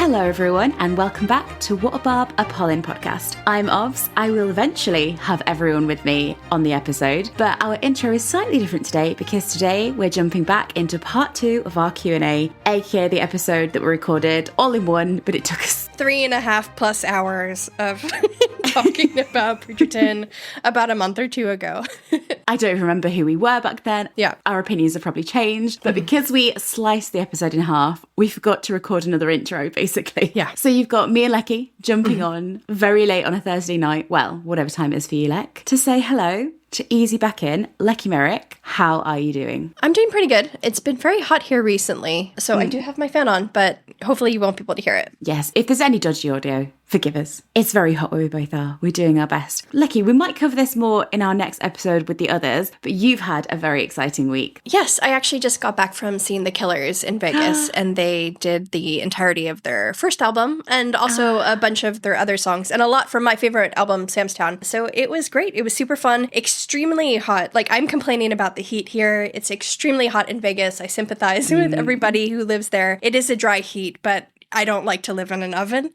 Hello everyone and welcome back to What a Barb, a Polin podcast. I'm Ovs. I will eventually have everyone with me on the episode, but our intro is slightly different today because today we're jumping back into part 2 of our Q&A, aka the episode that we recorded all in one, but it took us 3.5+ hours of talking about Bridgerton about a month or two ago. I don't remember who we were back then. Yeah. Our opinions have probably changed, but because we sliced the episode in half, we forgot to record another intro, basically. Yeah. So you've got me and Lecky jumping on very late on a Thursday night, well, whatever time it is for you, Lek, to say hello, to ease you back in. Lecky Merrick, how are you doing? I'm doing pretty good. It's been very hot here recently, so I do have my fan on, but hopefully you won't be able to hear it. Yes, if there's any dodgy audio, forgive us. It's very hot where we both are. We're doing our best. Lecky, we might cover this more in our next episode with the others, but you've had a very exciting week. Yes, I actually just got back from seeing The Killers in Vegas, and they did the entirety of their first album and also a bunch of their other songs and a lot from my favorite album, Sam's Town. So it was great. It was super fun, extremely hot. Like, I'm complaining about the heat here. It's extremely hot in Vegas. I sympathize with everybody who lives there. It is a dry heat, but I don't like to live in an oven.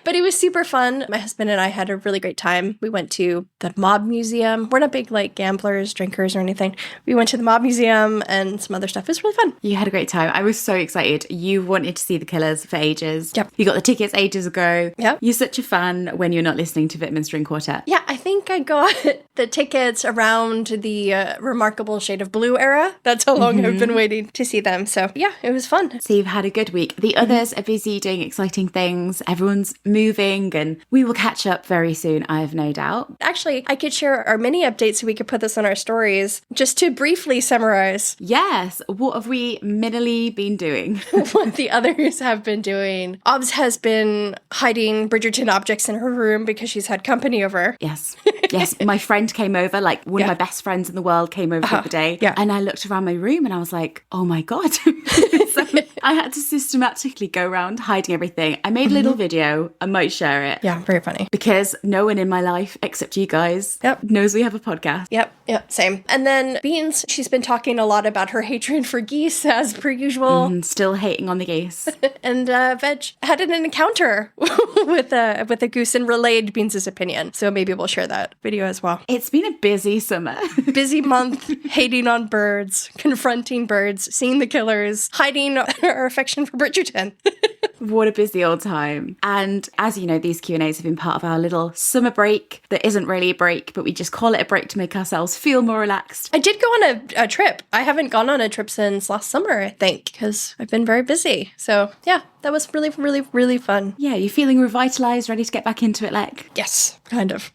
But it was super fun. My husband and I had a really great time. We went to the Mob Museum. We're not big, like, gamblers, drinkers, or anything. We went to the Mob Museum and some other stuff. It was really fun. You had a great time. I was so excited. You wanted to see The Killers for ages. Yep. You got the tickets ages ago. Yep. You're such a fan when you're not listening to Vitman String Quartet. Yeah, I think I got the tickets around the Remarkable Shade of Blue era. That's how long I've been waiting to see them. So, yeah, it was fun. So you've had a good week. The others are busy doing exciting things. Everyone's moving and we will catch up very soon, I have no doubt. Actually, I could share our mini updates so we could put this on our stories. Just to briefly summarize. Yes, what have we minnily been doing? What the others have been doing. Obs has been hiding Bridgerton objects in her room because she's had company over. Yes. Yes, my friend came over, like one of my best friends in the world came over the other day. Yeah. And I looked around my room and I was like, oh my God. So I had to systematically go around hiding everything. I made a little video. I might share it. Yeah, very funny. Because no one in my life, except you guys, knows we have a podcast. Yep, same. And then Beans, she's been talking a lot about her hatred for geese, as per usual. Still hating on the geese. And Veg had an encounter with a goose and relayed Beans' opinion. So maybe we'll share that video as well. It's been a busy summer. Busy month, hating on birds, confronting birds, seeing The Killers, hiding our affection for Bridgerton. What a busy old time. And as you know, these Q&As have been part of our little summer break that isn't really a break, but we just call it a break to make ourselves feel more relaxed. I did go on a trip. I haven't gone on a trip since last summer, I think, because I've been very busy. So yeah, that was really, really, really fun. Yeah, you're feeling revitalised, ready to get back into it, Lek? Yes, kind of.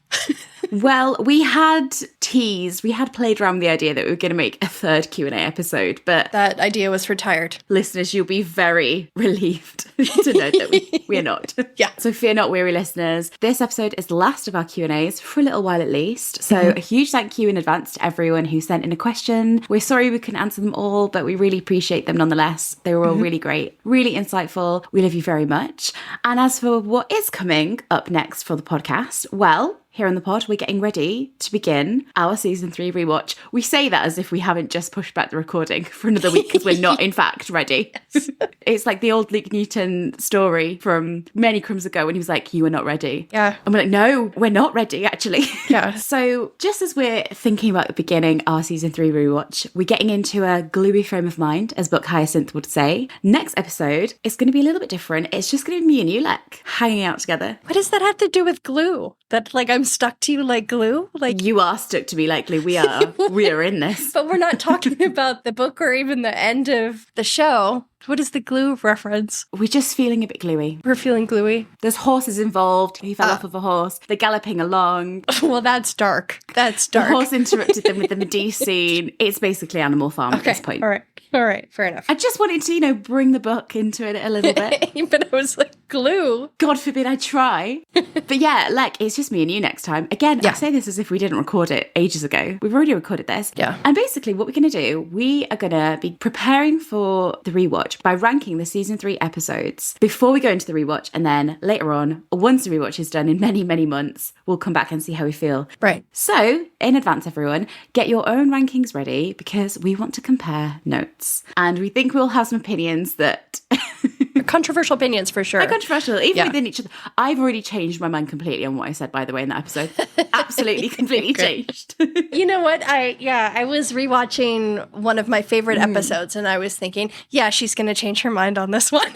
Well, we had played around with the idea that we were going to make a third Q&A episode, but that idea was retired. Listeners, you'll be very relieved to know that we are not. Yeah. So fear not, weary listeners. This episode is the last of our Q&As for a little while at least. So a huge thank you in advance to everyone who sent in a question. We're sorry we couldn't answer them all, but we really appreciate them nonetheless. They were all really great, really insightful. We love you very much. And as for what is coming up next for the podcast, well, here on the pod, we're getting ready to begin our season 3 rewatch. We say that as if we haven't just pushed back the recording for another week because we're not, in fact, ready. Yes. It's like the old Luke Newton story from many crumbs ago when he was like, you are not ready. Yeah. And we're like, no, we're not ready, actually. Yeah. So just as we're thinking about beginning our season 3 rewatch, we're getting into a gluey frame of mind, as Book Hyacinth would say. Next episode is going to be a little bit different. It's just going to be me and you, Lek, hanging out together. What does that have to do with glue? That, like, I'm stuck to you like glue? Like, you are stuck to me like glue. We are in this. But we're not talking about the book or even the end of the show. What is the glue reference? We're just feeling a bit gluey. We're feeling gluey. There's horses involved. He fell off of a horse. They're galloping along. Well, that's dark. That's dark. The horse interrupted them with the Medea scene. It's basically Animal Farm at this point. All right, fair enough. I just wanted to, bring the book into it a little bit. But I was like, glue? God forbid I try. But yeah, Lek, it's just me and you next time. Again, I say this as if we didn't record it ages ago. We've already recorded this. Yeah. And basically what we're going to do, we are going to be preparing for the rewatch by ranking the season 3 episodes before we go into the rewatch. And then later on, once the rewatch is done in many, many months, we'll come back and see how we feel. Right. So in advance, everyone, get your own rankings ready because we want to compare notes. And we think we'll have some opinions that controversial opinions for sure. Controversial, even within each other. I've already changed my mind completely on what I said, by the way, in that episode. Absolutely, completely changed. You know what? I was rewatching one of my favorite episodes, and I was thinking, yeah, she's going to change her mind on this one.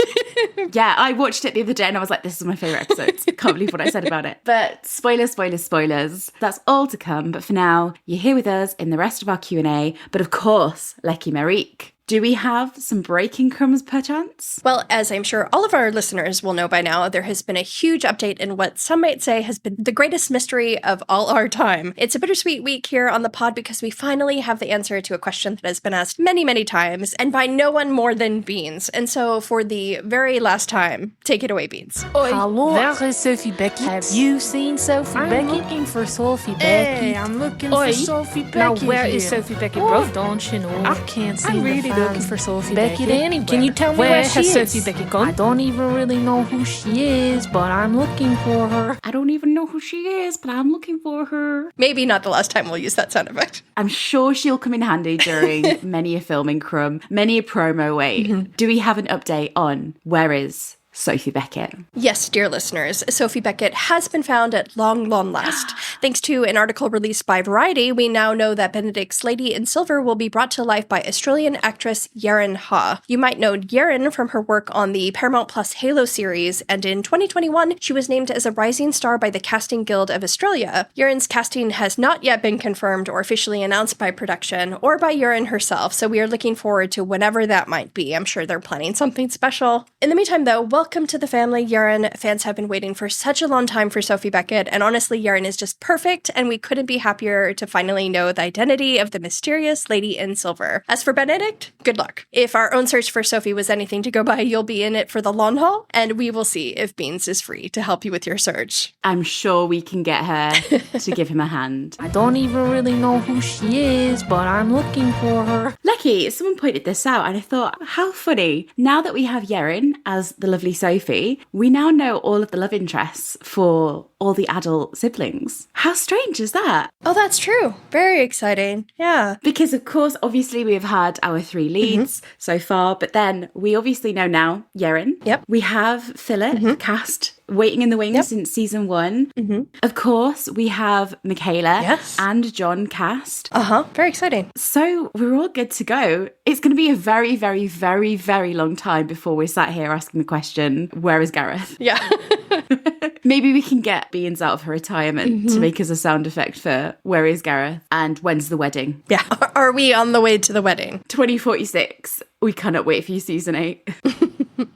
Yeah, I watched it the other day, and I was like, this is my favourite episode. Can't believe what I said about it. But spoilers. That's all to come. But for now, you're here with us in the rest of our Q&A. But of course, Lecky Marique. Do we have some breaking crumbs perchance? Well, as I'm sure all of our listeners will know by now, there has been a huge update in what some might say has been the greatest mystery of all our time. It's a bittersweet week here on the pod because we finally have the answer to a question that has been asked many, many times, and by no one more than Beans. And so for the very last time, take it away, Beans. Hello, there is Sophie Beckett. Have you seen Sophie Beckett? I'm looking for Sophie Beckett. Hey, I'm looking for Sophie Beckett. Now, where is Sophie Beckett, bro? Don't you know? I can't see I'm really looking for Sophie Beckett anywhere. Can you tell me where she is? Sophie Beckett gone? I don't even really know who she is, but I'm looking for her. I don't even know who she is, but I'm looking for her. Maybe not the last time we'll use that sound effect. I'm sure she'll come in handy during many a filming crumb, many a promo wait. Do we have an update on where is Sophie Beckett? Yes, dear listeners, Sophie Beckett has been found at long last. Thanks to an article released by Variety, we now know that Benedict's Lady in Silver will be brought to life by Australian actress Yaren Ha. You might know Yaren from her work on the Paramount Plus Halo series, and in 2021, she was named as a rising star by the Casting Guild of Australia. Yaren's casting has not yet been confirmed or officially announced by production or by Yaren herself, so we are looking forward to whenever that might be. I'm sure they're planning something special. In the meantime, though, welcome to the family, Yaren. Fans have been waiting for such a long time for Sophie Beckett, and honestly, Yaren is just perfect, and we couldn't be happier to finally know the identity of the mysterious Lady in Silver. As for Benedict, good luck. If our own search for Sophie was anything to go by, you'll be in it for the long haul, and we will see if Beans is free to help you with your search. I'm sure we can get her to give him a hand. I don't even really know who she is, but I'm looking for her. Lucky, someone pointed this out, and I thought, how funny. Now that we have Yaren as the lovely Sophie, we now know all of the love interests for all the adult siblings. How strange is that? Oh, that's true. Very exciting. Yeah. Because, of course, obviously we have had our three leads so far, but then we obviously know now Yaren. Yep. We have Philip cast waiting in the wings since season 1. Of course, we have Michaela and John cast. Very exciting. So we're all good to go. It's going to be a very, very, very, very long time before we're sat here asking the question, where is Gareth? Yeah. Maybe we can get Beans out of her retirement to make us a sound effect for where is Gareth and when's the wedding? Yeah. Are we on the way to the wedding? 2046. We cannot wait for you, season 8.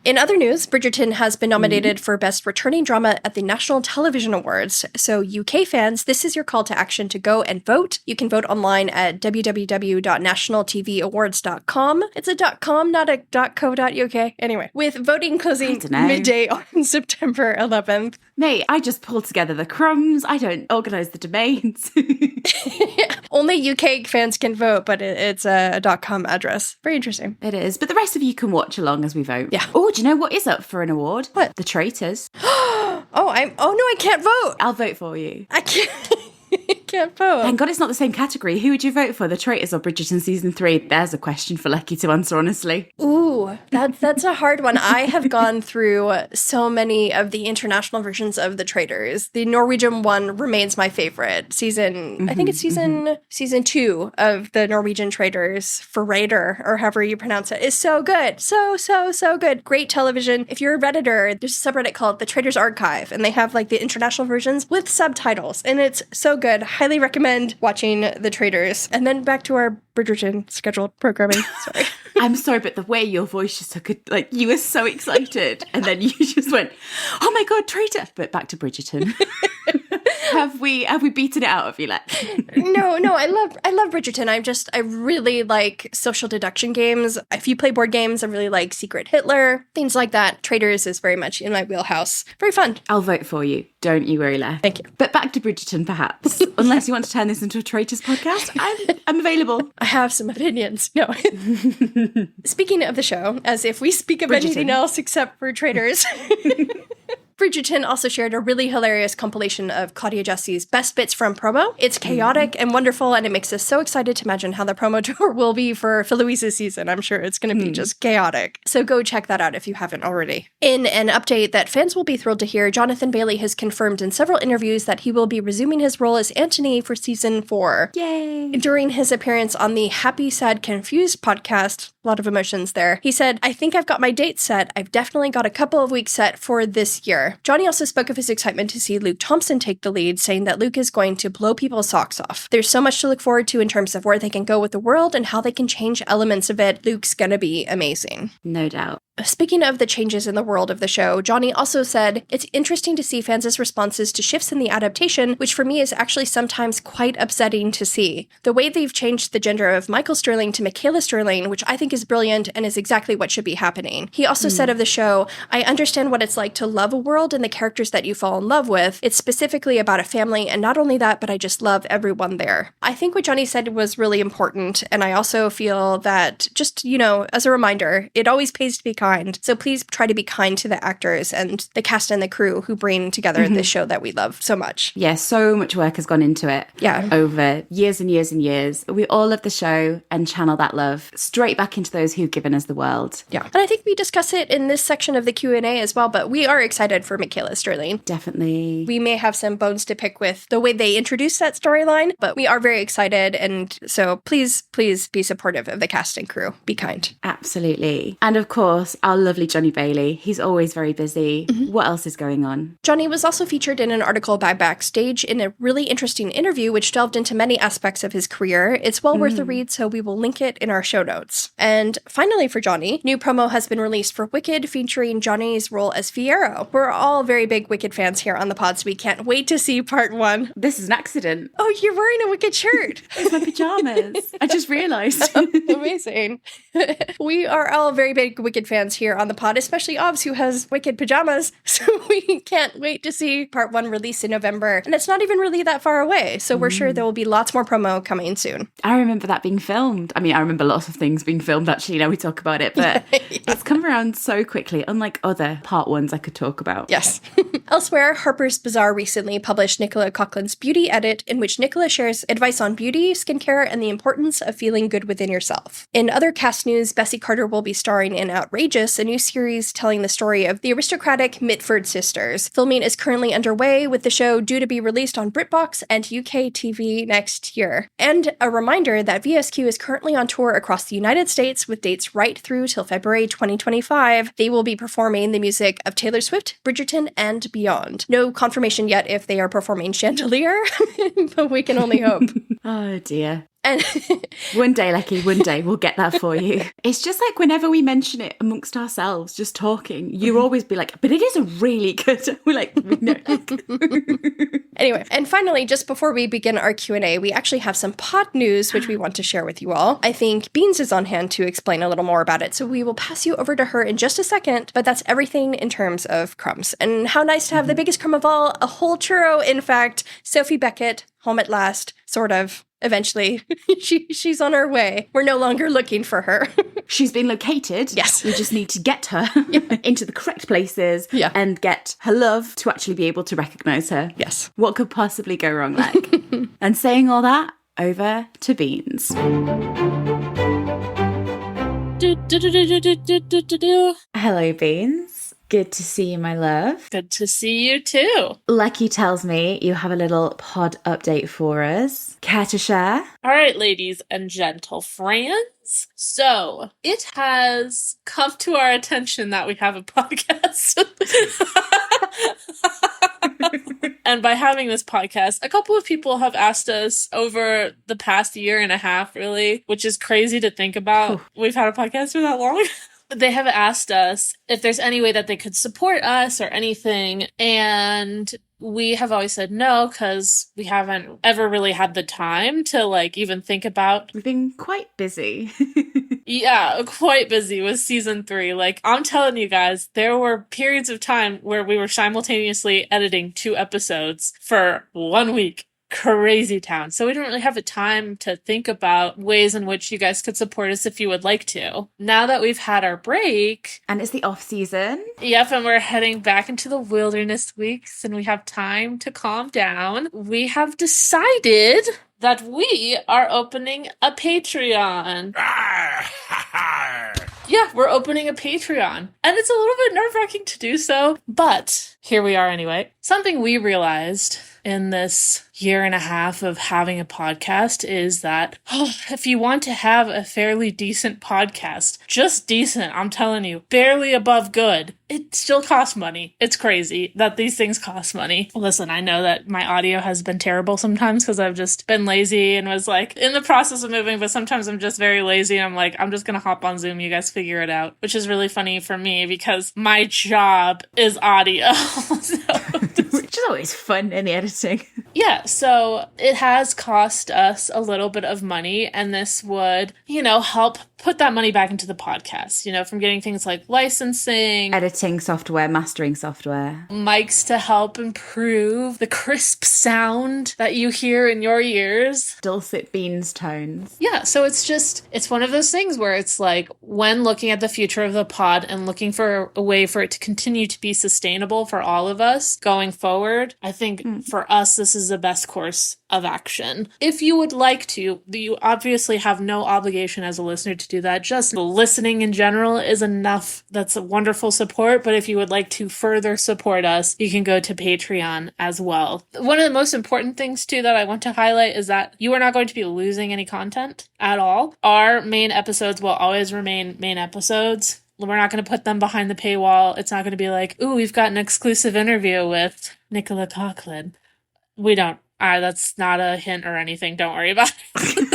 In other news, Bridgerton has been nominated for Best Returning Drama at the National Television Awards. So UK fans, this is your call to action to go and vote. You can vote online at www.nationaltvawards.com. It's a .com, not a .co.uk. Anyway, with voting closing midday on September 11th. Mate, I just pull together the crumbs. I don't organise the domains. Only UK fans can vote, but it's a .com address. Very interesting. It is, but the rest of you can watch along as we vote. Yeah. Oh, do you know what is up for an award? What? The Traitors. Oh no, I can't vote. I'll vote for you. I can't vote. Thank God it's not the same category. Who would you vote for, The Traitors or Bridgerton season 3? There's a question for Lecky to answer, honestly. Ooh, that's a hard one. I have gone through so many of the international versions of The Traitors. The Norwegian one remains my favorite. I think it's season 2 of the Norwegian Traitors, for Raider, or however you pronounce it, is so good. So good. Great television. If you're a Redditor, there's a subreddit called The Traitors Archive, and they have like the international versions with subtitles, and it's so good. Highly recommend watching The Traitors. And then back to our Bridgerton scheduled programming. Sorry. I'm sorry, but the way your voice just took it, like, you were so excited, and then you just went, oh my God, traitor! But back to Bridgerton. Have we beaten it out of you, Lex? No, I love Bridgerton. I really like social deduction games. If you play board games, I really like Secret Hitler, things like that. Traitors is very much in my wheelhouse. Very fun. I'll vote for you. Don't you worry, Lex. Thank you. But back to Bridgerton, perhaps. Unless you want to turn this into a Traitors podcast, I'm available. I have some opinions. No. Speaking of the show, as if we speak of anything else except for Traitors. Bridgerton also shared a really hilarious compilation of Claudia Jesse's best bits from promo. It's chaotic and wonderful, and it makes us so excited to imagine how the promo tour will be for Louise's season. I'm sure it's going to be just chaotic. So go check that out if you haven't already. In an update that fans will be thrilled to hear, Jonathan Bailey has confirmed in several interviews that he will be resuming his role as Antony for season 4. Yay! During his appearance on the Happy, Sad, Confused podcast, a lot of emotions there, he said, "I think I've got my date set. I've definitely got a couple of weeks set for this year." Johnny also spoke of his excitement to see Luke Thompson take the lead, saying that Luke is going to blow people's socks off. There's so much to look forward to in terms of where they can go with the world and how they can change elements of it. Luke's gonna be amazing. No doubt. Speaking of the changes in the world of the show, Johnny also said, "It's interesting to see fans' responses to shifts in the adaptation, which for me is actually sometimes quite upsetting to see. The way they've changed the gender of Michael Sterling to Michaela Sterling, which I think is brilliant and is exactly what should be happening." He also said of the show, "I understand what it's like to love a world and the characters that you fall in love with. It's specifically about a family, and not only that, but I just love everyone there." I think what Johnny said was really important, and I also feel that just, as a reminder, it always pays to be kind. So please try to be kind to the actors and the cast and the crew who bring together this show that we love so much. Yeah, so much work has gone into it. Yeah. Over years and years and years. We all love the show and channel that love straight back into those who've given us the world. Yeah. And I think we discuss it in this section of the Q&A as well, but we are excited for Michaela Sterling. Definitely. We may have some bones to pick with the way they introduce that storyline, but we are very excited, and so please be supportive of the cast and crew. Be kind. Absolutely. And of course, our lovely Johnny Bailey. He's always very busy. What else is going on? Johnny was also featured in an article by Backstage in a really interesting interview which delved into many aspects of his career. It's well worth a read, so we will link it in our show notes. And finally for Johnny, new promo has been released for Wicked featuring Johnny's role as Fiyero. We're all very big Wicked fans here on the pod, so we can't wait to see part 1. This is an accident. Oh, you're wearing a Wicked shirt. It's my pajamas. I just realised. Amazing. We are all very big Wicked fans here on the pod, especially Obs, who has Wicked pajamas. So we can't wait to see part 1 released in November. And it's not even really that far away. So we're sure there will be lots more promo coming soon. I remember that being filmed. I mean, I remember lots of things being filmed, actually, now we talk about it. But it's come around so quickly, unlike other part 1s I could talk about. Yes. Elsewhere, Harper's Bazaar recently published Nicola Coughlan's Beauty Edit, in which Nicola shares advice on beauty, skincare, and the importance of feeling good within yourself. In other cast news, Bessie Carter will be starring in Outrageous, a new series telling the story of the aristocratic Mitford sisters. Filming is currently underway, with the show due to be released on BritBox and UK TV next year. And a reminder that VSQ is currently on tour across the United States with dates right through till February 2025. They will be performing the music of Taylor Swift, Bridgerton, and beyond. No confirmation yet if they are performing Chandelier, but we can only hope. Oh dear. And one day, Lecky, one day we'll get that for you. It's just like whenever we mention it amongst ourselves, just talking, you always be like, but it is a really good. We're like, no. Anyway, and finally, just before we begin our Q&A, we actually have some pod news which we want to share with you all. I think Beans is on hand to explain a little more about it, so we will pass you over to her in just a second, but that's everything in terms of crumbs. And how nice to have the biggest crumb of all, a whole churro, in fact. Sophie Beckett, home at last, sort of. Eventually, she's on her way. We're no longer looking for her. She's been located. Yes. We just need to get her into the correct places and get her love to actually be able to recognise her. Yes. What could possibly go wrong, like? And saying all that, over to Beans. Hello, Beans. Good to see you, my love. Good to see you too. Lecky tells me you have a little pod update for us. Care to share? All right, ladies and gentle friends. So, it has come to our attention that we have a podcast. And by having this podcast, a couple of people have asked us over the past year and a half, really, which is crazy to think about. We've had a podcast for that long. They have asked us if there's any way that they could support us or anything, and we have always said no, because we haven't ever really had the time to, even think about. We've been quite busy. Yeah, quite busy with season 3. I'm telling you guys, there were periods of time where we were simultaneously editing 2 episodes for 1 week. crazy town. So we don't really have the time to think about ways in which you guys could support us if you would like to. Now that we've had our break. And it's the off season. Yep, and we're heading back into the wilderness weeks and we have time to calm down. We have decided that we are opening a Patreon. Yeah, we're opening a Patreon. And it's a little bit nerve-wracking to do so, but here we are anyway. Something we realized in this year and a half of having a podcast is that if you want to have a fairly decent podcast, just decent, I'm telling you, barely above good, it still costs money. It's crazy that these things cost money. Listen, I know that my audio has been terrible sometimes because I've just been lazy and was like in the process of moving, but sometimes I'm just very lazy and I'm like, I'm just gonna hop on Zoom, you guys figure it out, which is really funny for me because my job is audio. Which is always fun in the editing. Yeah, so it has cost us a little bit of money, and this would, help put that money back into the podcast, from getting things like licensing, editing software, mastering software, mics to help improve the crisp sound that you hear in your ears, dulcet beans tones. Yeah, so it's one of those things where it's like when looking at the future of the pod and looking for a way for it to continue to be sustainable for all of us going forward, I think for us, this is the best course of action. If you would like to, you obviously have no obligation as a listener to do that. Just listening in general is enough. That's a wonderful support. But if you would like to further support us, you can go to Patreon as well. One of the most important things too that I want to highlight is that you are not going to be losing any content at all. Our main episodes will always remain main episodes. We're not going to put them behind the paywall. It's not going to be like, ooh, we've got an exclusive interview with Nicola Coughlan. We don't. That's not a hint or anything. Don't worry about it.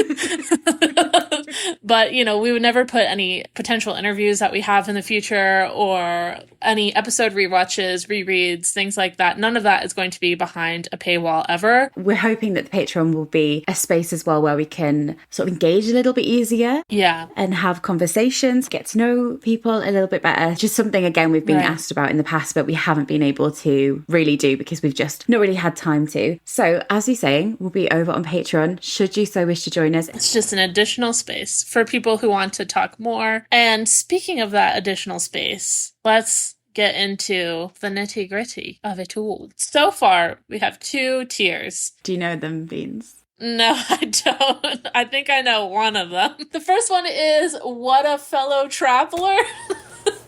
But, we would never put any potential interviews that we have in the future or any episode rewatches, rereads, things like that. None of that is going to be behind a paywall ever. We're hoping that the Patreon will be a space as well where we can sort of engage a little bit easier. Yeah. And have conversations, get to know people a little bit better. Just something, again, we've been asked about in the past, but we haven't been able to really do because we've just not really had time to. So, as you're saying, we'll be over on Patreon should you so wish to join us. It's just an additional space for people who want to talk more. And speaking of that additional space, let's get into the nitty gritty of it all. So far, we have 2 tiers. Do you know them, Beans? No, I don't. I think I know one of them. The first one is What a Fellow Traveler.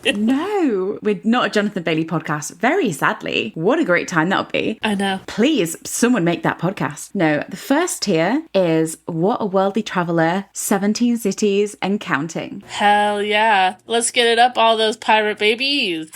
No, we're not a Jonathan Bailey podcast, very sadly. What a great time that would be. I know. Please, someone make that podcast. No, the first tier is What a Worldly Traveller, 17 Cities and Counting. Hell yeah. Let's get it up, all those pirate babies.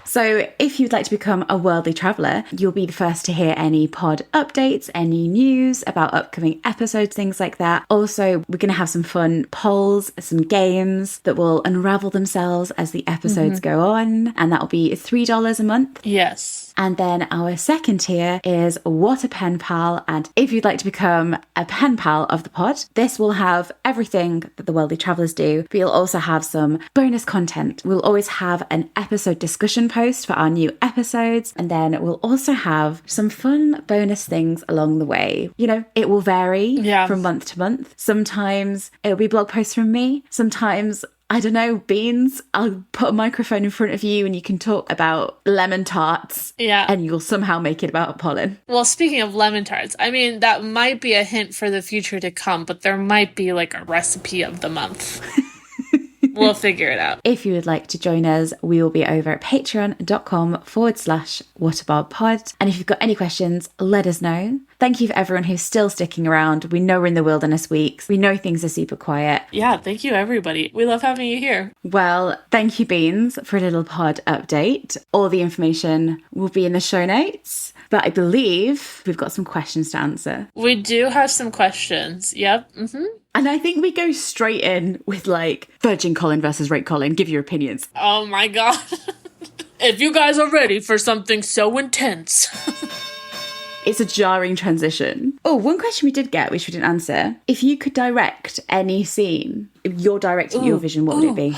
So if you'd like to become a worldly traveller, you'll be the first to hear any pod updates, any news about upcoming episodes, things like that. Also, we're going to have some fun polls, some games that will unravel themselves as the episodes go on. And that'll be $3 a month. Yes. And then our second tier is What a Pen Pal. And if you'd like to become a pen pal of the pod, this will have everything that the Worldly Travellers do, but you'll also have some bonus content. We'll always have an episode discussion post for our new episodes. And then we'll also have some fun bonus things along the way. It will vary from month to month. Sometimes it'll be blog posts from me. Sometimes I don't know, Beans, I'll put a microphone in front of you and you can talk about lemon tarts. Yeah. And you'll somehow make it about Polin. Well, speaking of lemon tarts, I mean, that might be a hint for the future to come, but there might be like a recipe of the month. We'll figure it out. If you would like to join us, we will be over at patreon.com/whatabarbpod. And if you've got any questions, let us know. Thank you for everyone who's still sticking around. We know we're in the wilderness weeks. We know things are super quiet. Yeah, thank you, everybody. We love having you here. Well, thank you, Beans, for a little pod update. All the information will be in the show notes. But I believe we've got some questions to answer. We do have some questions. Yep. Mm-hmm. And I think we go straight in with like Virgin Colin versus Rate Colin. Give your opinions. Oh my God. If you guys are ready for something so intense. It's a jarring transition. Oh, one question we did get, which we didn't answer. If you could direct any scene, if you're directing your vision, what would it be?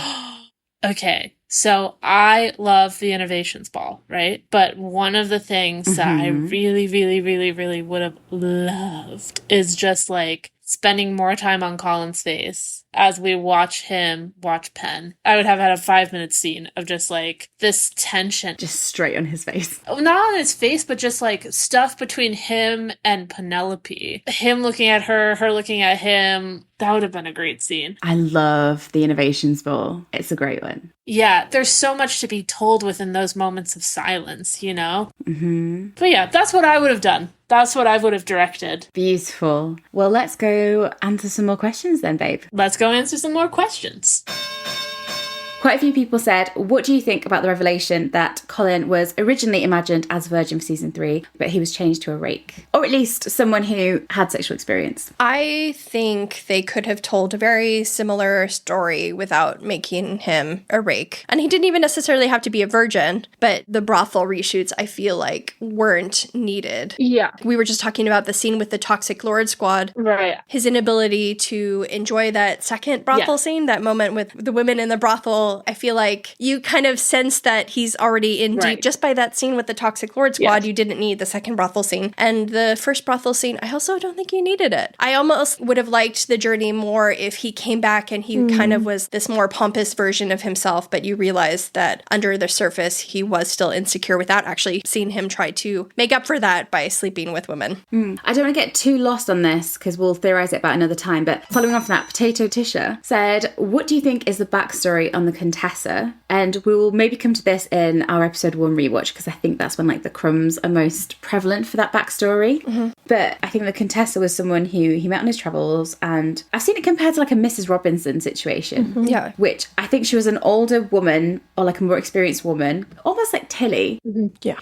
Okay. So I love the Innovations Ball, right? But one of the things that I really, really, really, really would have loved is just like spending more time on Colin's face as we watch him watch Penn. I would have had a 5-minute scene of just like this tension. Just straight on his face. Not on his face, but just like stuff between him and Penelope. Him looking at her looking at him. That would have been a great scene. I love the Innovations Ball. It's a great one. Yeah, there's so much to be told within those moments of silence, you know? Mm-hmm. But yeah, that's what I would have done. That's what I would have directed. Beautiful. Well, let's go answer some more questions then, babe. Let's go answer some more questions. Quite a few people said, what do you think about the revelation that Colin was originally imagined as a virgin for season 3, but he was changed to a rake? Or at least someone who had sexual experience. I think they could have told a very similar story without making him a rake. And he didn't even necessarily have to be a virgin, but the brothel reshoots, I feel like, weren't needed. Yeah. We were just talking about the scene with the Toxic Lord Squad. Right. His inability to enjoy that second brothel scene, that moment with the women in the brothel, I feel like you kind of sense that he's already in deep. Just by that scene with the Toxic Lord Squad, you didn't need the second brothel scene. And the first brothel scene, I also don't think you needed it. I almost would have liked the journey more if he came back and he kind of was this more pompous version of himself, but you realize that under the surface, he was still insecure without actually seeing him try to make up for that by sleeping with women. I don't want to get too lost on this because we'll theorize it about another time, but following on from that, Potato Tisha said, what do you think is the backstory on the Contessa? And we will maybe come to this in our episode 1 rewatch because I think that's when like the crumbs are most prevalent for that backstory. But I think the Contessa was someone who he met on his travels, and I've seen it compared to like a Mrs. Robinson situation. Yeah. Which I think she was an older woman or like a more experienced woman, almost like Tilly,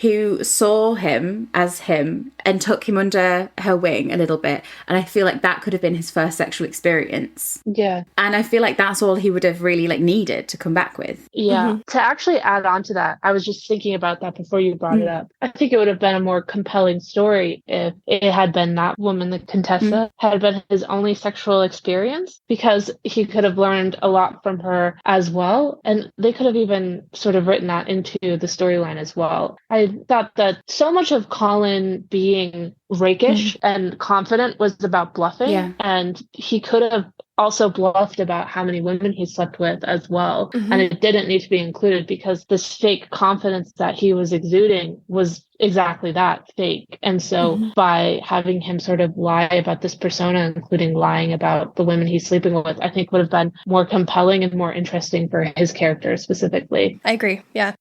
who saw him as him and took him under her wing a little bit. And I feel like that could have been his first sexual experience. Yeah. And I feel like that's all he would have really like needed to come back with. Yeah. To actually add on to that, I was just thinking about that before you brought it up. I think it would have been a more compelling story if it had been that woman, the Contessa, had been his only sexual experience, because he could have learned a lot from her as well. And they could have even sort of written that into the storyline as well. I thought that so much of Colin being rakish and confident was about bluffing, and he could have also bluffed about how many women he slept with as well. And it didn't need to be included because this fake confidence that he was exuding was exactly that, fake. And so by having him sort of lie about this persona, including lying about the women he's sleeping with, I think would have been more compelling and more interesting for his character specifically. I agree. Yeah.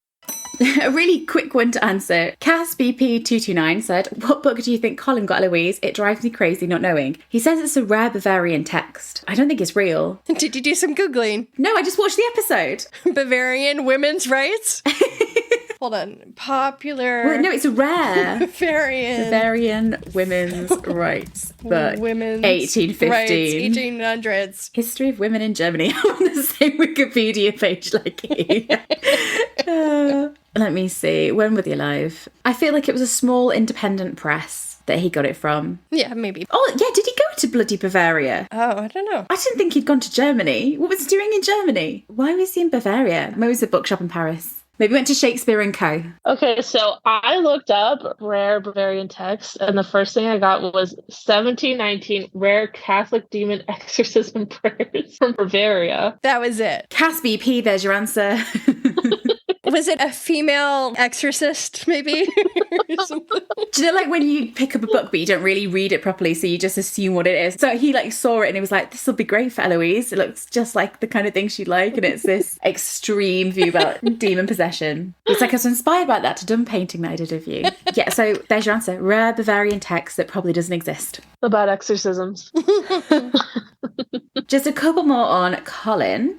A really quick one to answer. Cass BP229 said, what book do you think Colin got Eloise? It drives me crazy not knowing. He says it's a rare Bavarian text. I don't think it's real. Did you do some Googling? No, I just watched the episode. Bavarian women's rights? Hold on. Popular. Well, no, it's a rare Bavarian women's rights book. Women's 1815. rights, 1800s. History of women in Germany. I'm on the same Wikipedia page like you. Let me see. When were they alive? I feel like it was a small independent press that he got it from. Yeah, maybe. Oh, yeah, did he go to bloody Bavaria? Oh, I don't know. I didn't think he'd gone to Germany. What was he doing in Germany? Why was he in Bavaria? Maybe it was a bookshop in Paris. Maybe he went to Shakespeare Co. Okay, so I looked up rare Bavarian texts, and the first thing I got was 1719 rare Catholic demon exorcism prayers from Bavaria. That was it. Cass BP, there's your answer. Was it a female exorcist, maybe? Do you know, like when you pick up a book but you don't really read it properly, so you just assume what it is? So he like saw it and he was like, this will be great for Eloise. It looks just like the kind of thing she'd like, and it's this extreme view about demon possession. It's like I was inspired by that to done painting that I did of you. Yeah, so there's your answer. Rare Bavarian text that probably doesn't exist. About exorcisms. Just a couple more on Colin.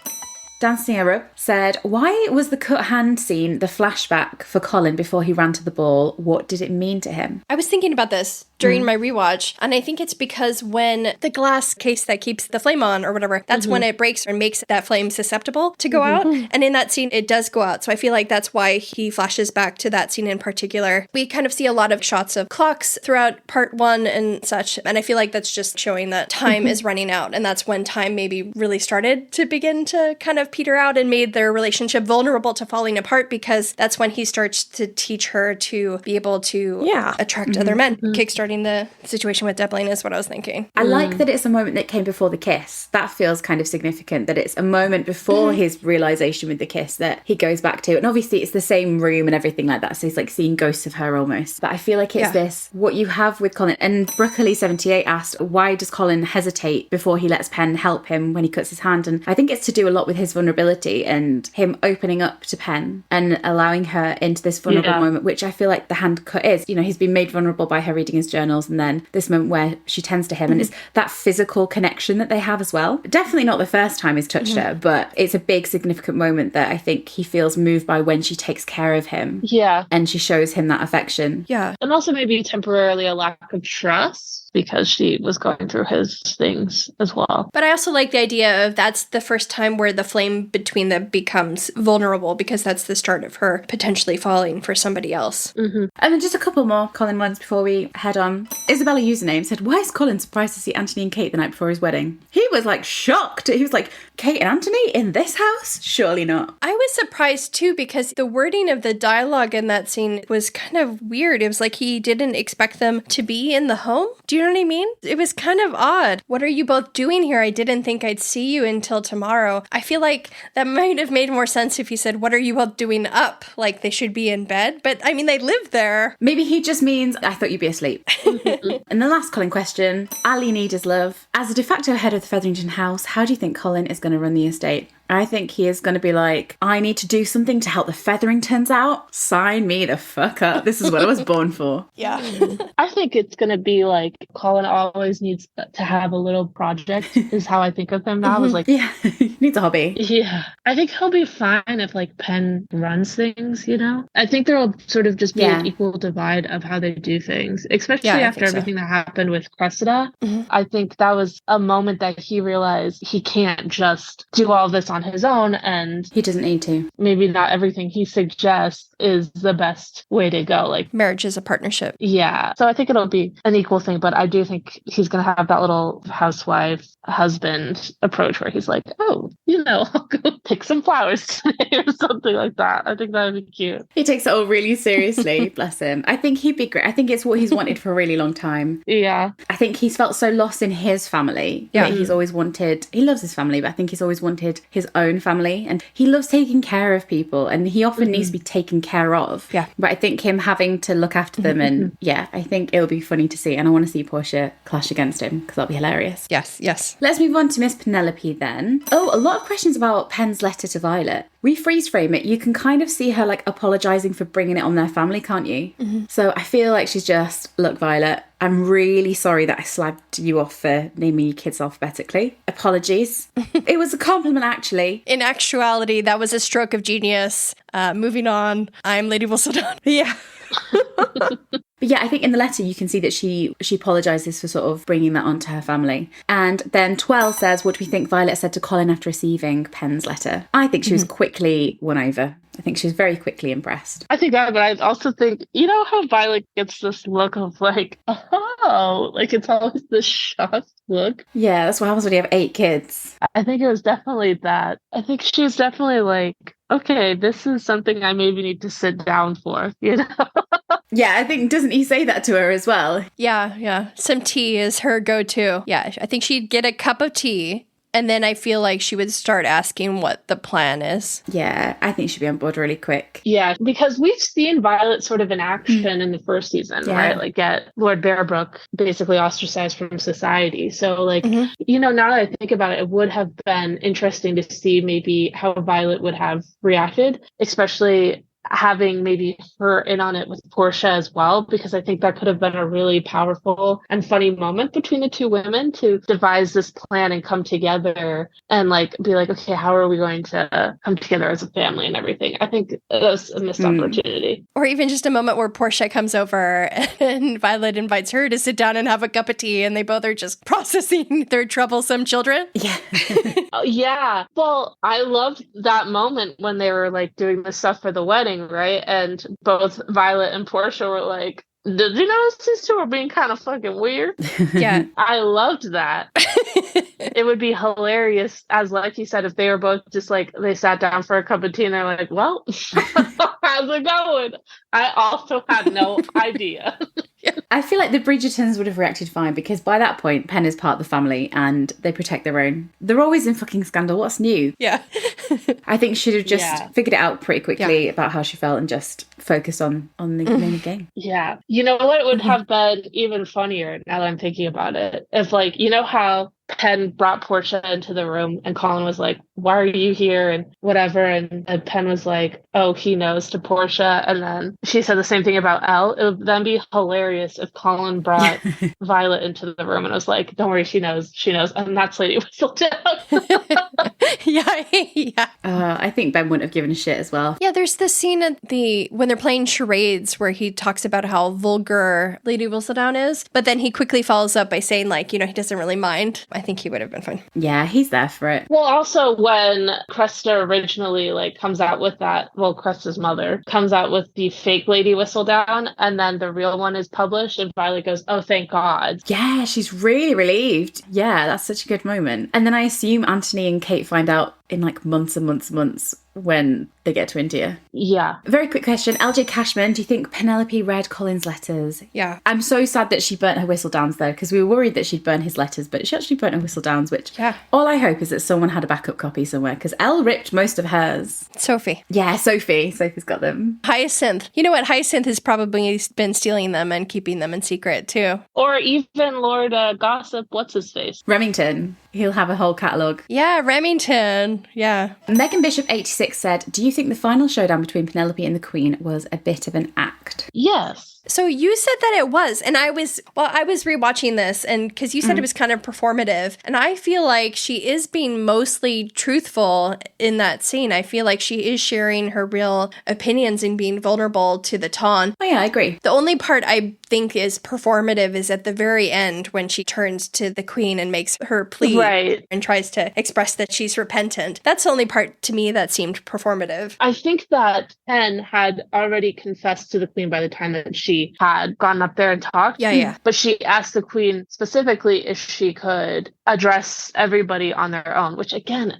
Dancing Arab said, why was the cut hand scene the flashback for Colin before he ran to the ball? What did it mean to him? I was thinking about this during my rewatch, and I think it's because when the glass case that keeps the flame on or whatever, that's when it breaks and makes that flame susceptible to go out. And in that scene, it does go out. So I feel like that's why he flashes back to that scene in particular. We kind of see a lot of shots of clocks throughout part 1 and such. And I feel like that's just showing that time is running out. And that's when time maybe really started to begin to kind of Peter out and made their relationship vulnerable to falling apart, because that's when he starts to teach her to be able to attract other men. Kickstarting the situation with Devlin is what I was thinking. I like that it's a moment that came before the kiss. That feels kind of significant, that it's a moment before his realisation with the kiss that he goes back to. And obviously it's the same room and everything like that, so he's like seeing ghosts of her almost. But I feel like it's this, what you have with Colin. And Broccoli78 asked, why does Colin hesitate before he lets Penn help him when he cuts his hand? And I think it's to do a lot with his vulnerability and him opening up to Penn and allowing her into this vulnerable moment, which I feel like the hand cut is. You know, he's been made vulnerable by her reading his journals, and then this moment where she tends to him, and it's that physical connection that they have as well. Definitely not the first time he's touched her, but it's a big significant moment that I think he feels moved by when she takes care of him. Yeah. And she shows him that affection. Yeah. And also maybe temporarily a lack of trust, because she was going through his things as well. But I also like the idea of that's the first time where the flame between them becomes vulnerable, because that's the start of her potentially falling for somebody else. And then just a couple more Colin ones before we head on. Isabella username said, why is Colin surprised to see Anthony and Kate the night before his wedding? He was like shocked. He was like, Kate and Anthony in this house? Surely not. I was surprised too, because the wording of the dialogue in that scene was kind of weird. It was like he didn't expect them to be in the home. Do you know what I mean? It was kind of odd. What are you both doing here? I didn't think I'd see you until tomorrow. I feel like that might have made more sense if he said, what are you both doing up? Like they should be in bed. But I mean, they live there. Maybe he just means, I thought you'd be asleep. And the last Colin question, Ali Needers Love. As a de facto head of the Featherington house, how do you think Colin is going to run the estate? I think he is going to be like, I need to do something to help the Featheringtons out. Sign me the fuck up. This is what I was born for. Yeah. I think it's going to be like Colin always needs to have a little project is how I think of him now. I was like, yeah, he needs a hobby. Yeah. I think he'll be fine if like Penn runs things, you know? I think there will sort of just be an equal divide of how they do things, especially after everything that happened with Cressida. I think that was a moment that he realized he can't just do all this on his own, and he doesn't need to. Maybe not everything he suggests is the best way to go. Like marriage is a partnership. Yeah. So I think it'll be an equal thing, but I do think he's going to have that little housewife husband approach where he's like, oh, you know, I'll go pick some flowers today or something like that. I think that would be cute. He takes it all really seriously. Bless him. I think he'd be great. I think it's what he's wanted for a really long time. Yeah. I think he's felt so lost in his family. Yeah. He's always wanted, he loves his family, but I think he's always wanted his own family, and he loves taking care of people, and he often needs to be taken care of. Yeah. But I think him having to look after them, and I think it'll be funny to see, and I want to see Portia clash against him because that'll be hilarious. Yes, yes. Let's move on to Miss Penelope then. Oh, a lot of questions about Penn's letter to Violet. We freeze frame it. You can kind of see her like apologising for bringing it on their family, can't you? So I feel like she's just, look, Violet, I'm really sorry that I slagged you off for naming your kids alphabetically. Apologies. It was a compliment, actually. In actuality, that was a stroke of genius. Moving on. I'm Lady Whistledown. Yeah. But yeah, I think in the letter you can see that she apologises for sort of bringing that onto her family. And then Twell says, what do we think Violet said to Colin after receiving Penn's letter? I think she was quickly won over. I think she was very quickly impressed. I think that, but I also think, you know how Violet gets this look of like, oh, like it's always this shocked look? Yeah, that's what happens when you have 8 kids. I think it was definitely that. I think she was definitely like, okay, this is something I maybe need to sit down for, you know? Yeah, I think, doesn't he say that to her as well? Yeah. Some tea is her go-to. Yeah, I think she'd get a cup of tea, and then I feel like she would start asking what the plan is. Yeah, I think she'd be on board really quick. Yeah, because we've seen Violet sort of in action in the first season, right? Like get Lord Bearbrook basically ostracized from society. So like, you know, now that I think about it, it would have been interesting to see maybe how Violet would have reacted, especially having maybe her in on it with Portia as well, because I think that could have been a really powerful and funny moment between the two women to devise this plan and come together and like be like, okay, how are we going to come together as a family and everything? I think that was a missed opportunity. Or even just a moment where Portia comes over and Violet invites her to sit down and have a cup of tea, and they both are just processing their troublesome children. Yeah. Yeah. Well, I loved that moment when they were like doing the stuff for the wedding, right? And both Violet and Portia were like, did you notice these two are being kind of fucking weird? Yeah. I loved that. It would be hilarious, as Lexi said, if they were both just like, they sat down for a cup of tea and they're like, well, how's it going? I also had no idea. I feel like the Bridgertons would have reacted fine because by that point, Penn is part of the family and they protect their own. They're always in fucking scandal. What's new? Yeah. I think she should have just figured it out pretty quickly about how she felt and just focused on the main game. Yeah. You know what would have been even funnier now that I'm thinking about it? If, like, you know how Penn brought Portia into the room and Colin was like, why are you here? And whatever. And Penn was like, oh, he knows, to Portia. And then she said the same thing about Elle. It would then be hilarious if Colin brought Violet into the room and was like, don't worry, she knows. And that's Lady Whistledown. Yeah. I think Ben wouldn't have given a shit as well. Yeah, there's this scene at when they're playing charades where he talks about how vulgar Lady Whistledown is, but then he quickly follows up by saying, like, he doesn't really mind. I think he would have been fine. Yeah, he's there for it. Well, also when Cresta originally comes out with that, Cresta's mother comes out with the fake Lady Whistledown, and then the real one is published, and Violet goes, oh, thank God. Yeah, she's really relieved. Yeah, that's such a good moment. And then I assume Anthony and Kate find out in months and months and months when they get to India. Yeah. Very quick question. LJ Cashman, do you think Penelope read Colin's letters? Yeah. I'm so sad that she burnt her Whistledowns though, because we were worried that she'd burn his letters, but she actually burnt her Whistledowns, which all I hope is that someone had a backup copy somewhere, because Elle ripped most of hers. Sophie. Yeah, Sophie's got them. Hyacinth. You know what? Hyacinth has probably been stealing them and keeping them in secret too. Or even Lord Gossip, what's his face? Remington. He'll have a whole catalogue. Yeah, Remington. Yeah. Megan Bishop 86 said, do you think the final showdown between Penelope and the Queen was a bit of an act? Yes. So you said that it was, and I was rewatching this, and because you said it was kind of performative, and I feel like she is being mostly truthful in that scene. I feel like she is sharing her real opinions and being vulnerable to the Ton. Oh yeah, I agree. The only part I think is performative is at the very end when she turns to the Queen and makes her plea and tries to express that she's repentant. That's the only part to me that seemed performative. I think that Penn had already confessed to the Queen by the time that she had gone up there and talked. Yeah. But she asked the Queen specifically if she could address everybody on their own, which again,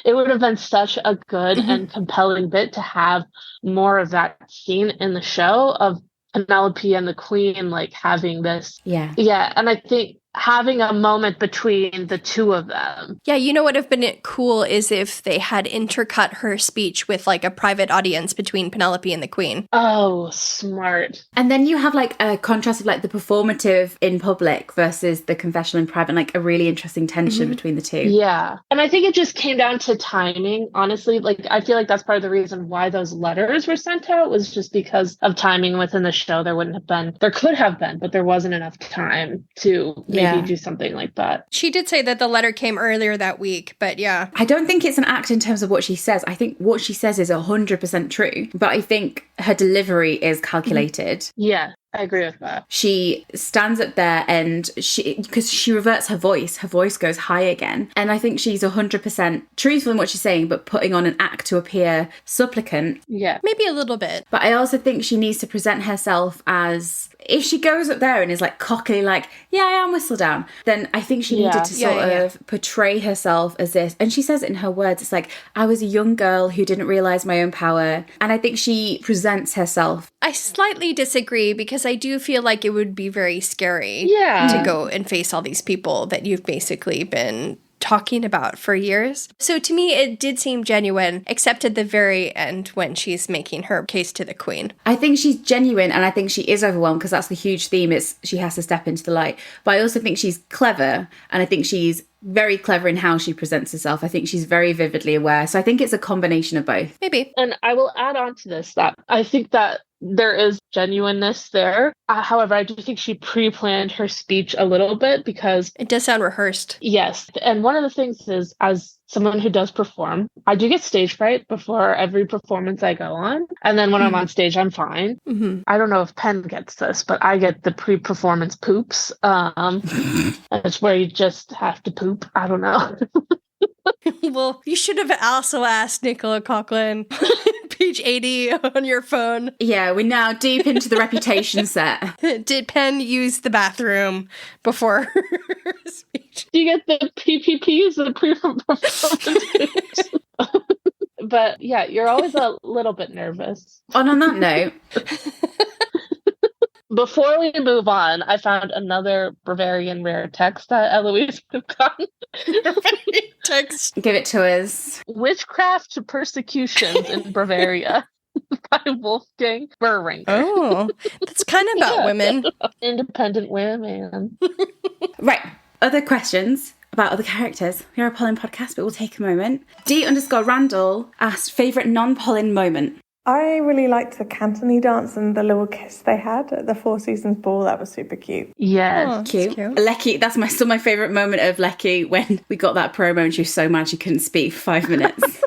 it would have been such a good and compelling bit to have more of that scene in the show of Penelope and the Queen having this. Yeah. And I think having a moment between the two of them. Yeah, you know what would have been cool is if they had intercut her speech with a private audience between Penelope and the Queen. Oh, smart. And then you have a contrast of the performative in public versus the confessional in private, a really interesting tension between the two. Yeah. And I think it just came down to timing, honestly. I feel like that's part of the reason why those letters were sent out was just because of timing within the show. There could have been, but there wasn't enough time to do something like that. She did say that the letter came earlier that week, but yeah. I don't think it's an act in terms of what she says. I think what she says is 100% true, but I think her delivery is calculated. Yeah. I agree with that. She stands up there and because she reverts her voice goes high again. And I think she's 100% truthful in what she's saying, but putting on an act to appear supplicant. Yeah. Maybe a little bit. But I also think she needs to present herself as, if she goes up there and is cockily yeah, I am Whistledown, then I think she needed to sort of portray herself as this. And she says it in her words. It's I was a young girl who didn't realize my own power. And I think she presents herself. I slightly disagree because I do feel like it would be very scary to go and face all these people that you've basically been talking about for years. So to me, it did seem genuine, except at the very end when she's making her case to the Queen. I think she's genuine, and I think she is overwhelmed because that's the huge theme. It's she has to step into the light. But I also think she's clever, and I think she's very clever in how she presents herself. I think she's very vividly aware. So I think it's a combination of both. Maybe. And I will add on to this that I think that there is genuineness there. However, I do think she pre-planned her speech a little bit because it does sound rehearsed. Yes. And one of the things is, as someone who does perform, I do get stage fright before every performance I go on. And then when I'm on stage, I'm fine. I don't know if Penn gets this, but I get the pre-performance poops. It's where you just have to poop. I don't know. Well, you should have also asked Nicola Coughlan Page 80 on your phone. Yeah, we're now deep into the reputation set. Did Penn use the bathroom before her speech? Do you get the PPPs, the pre-performance? But yeah, you're always a little bit nervous. And on that note, before we move on, I found another Bavarian rare text that Eloise would have gotten. Text. give it to us. Witchcraft to Persecutions in Bavaria by Wolfgang Burringer. Oh, that's kind of about women. Independent women. Right. Other questions about other characters. We're a Polin podcast, but we'll take a moment. D_Randall asked favourite non-Polin moment. I really liked the Kanthony dance and the little kiss they had at the Four Seasons ball. That was super cute. Yes. Oh, Cute. Lecky, that's still my favourite moment of Lecky when we got that promo and she was so mad she couldn't speak for 5 minutes.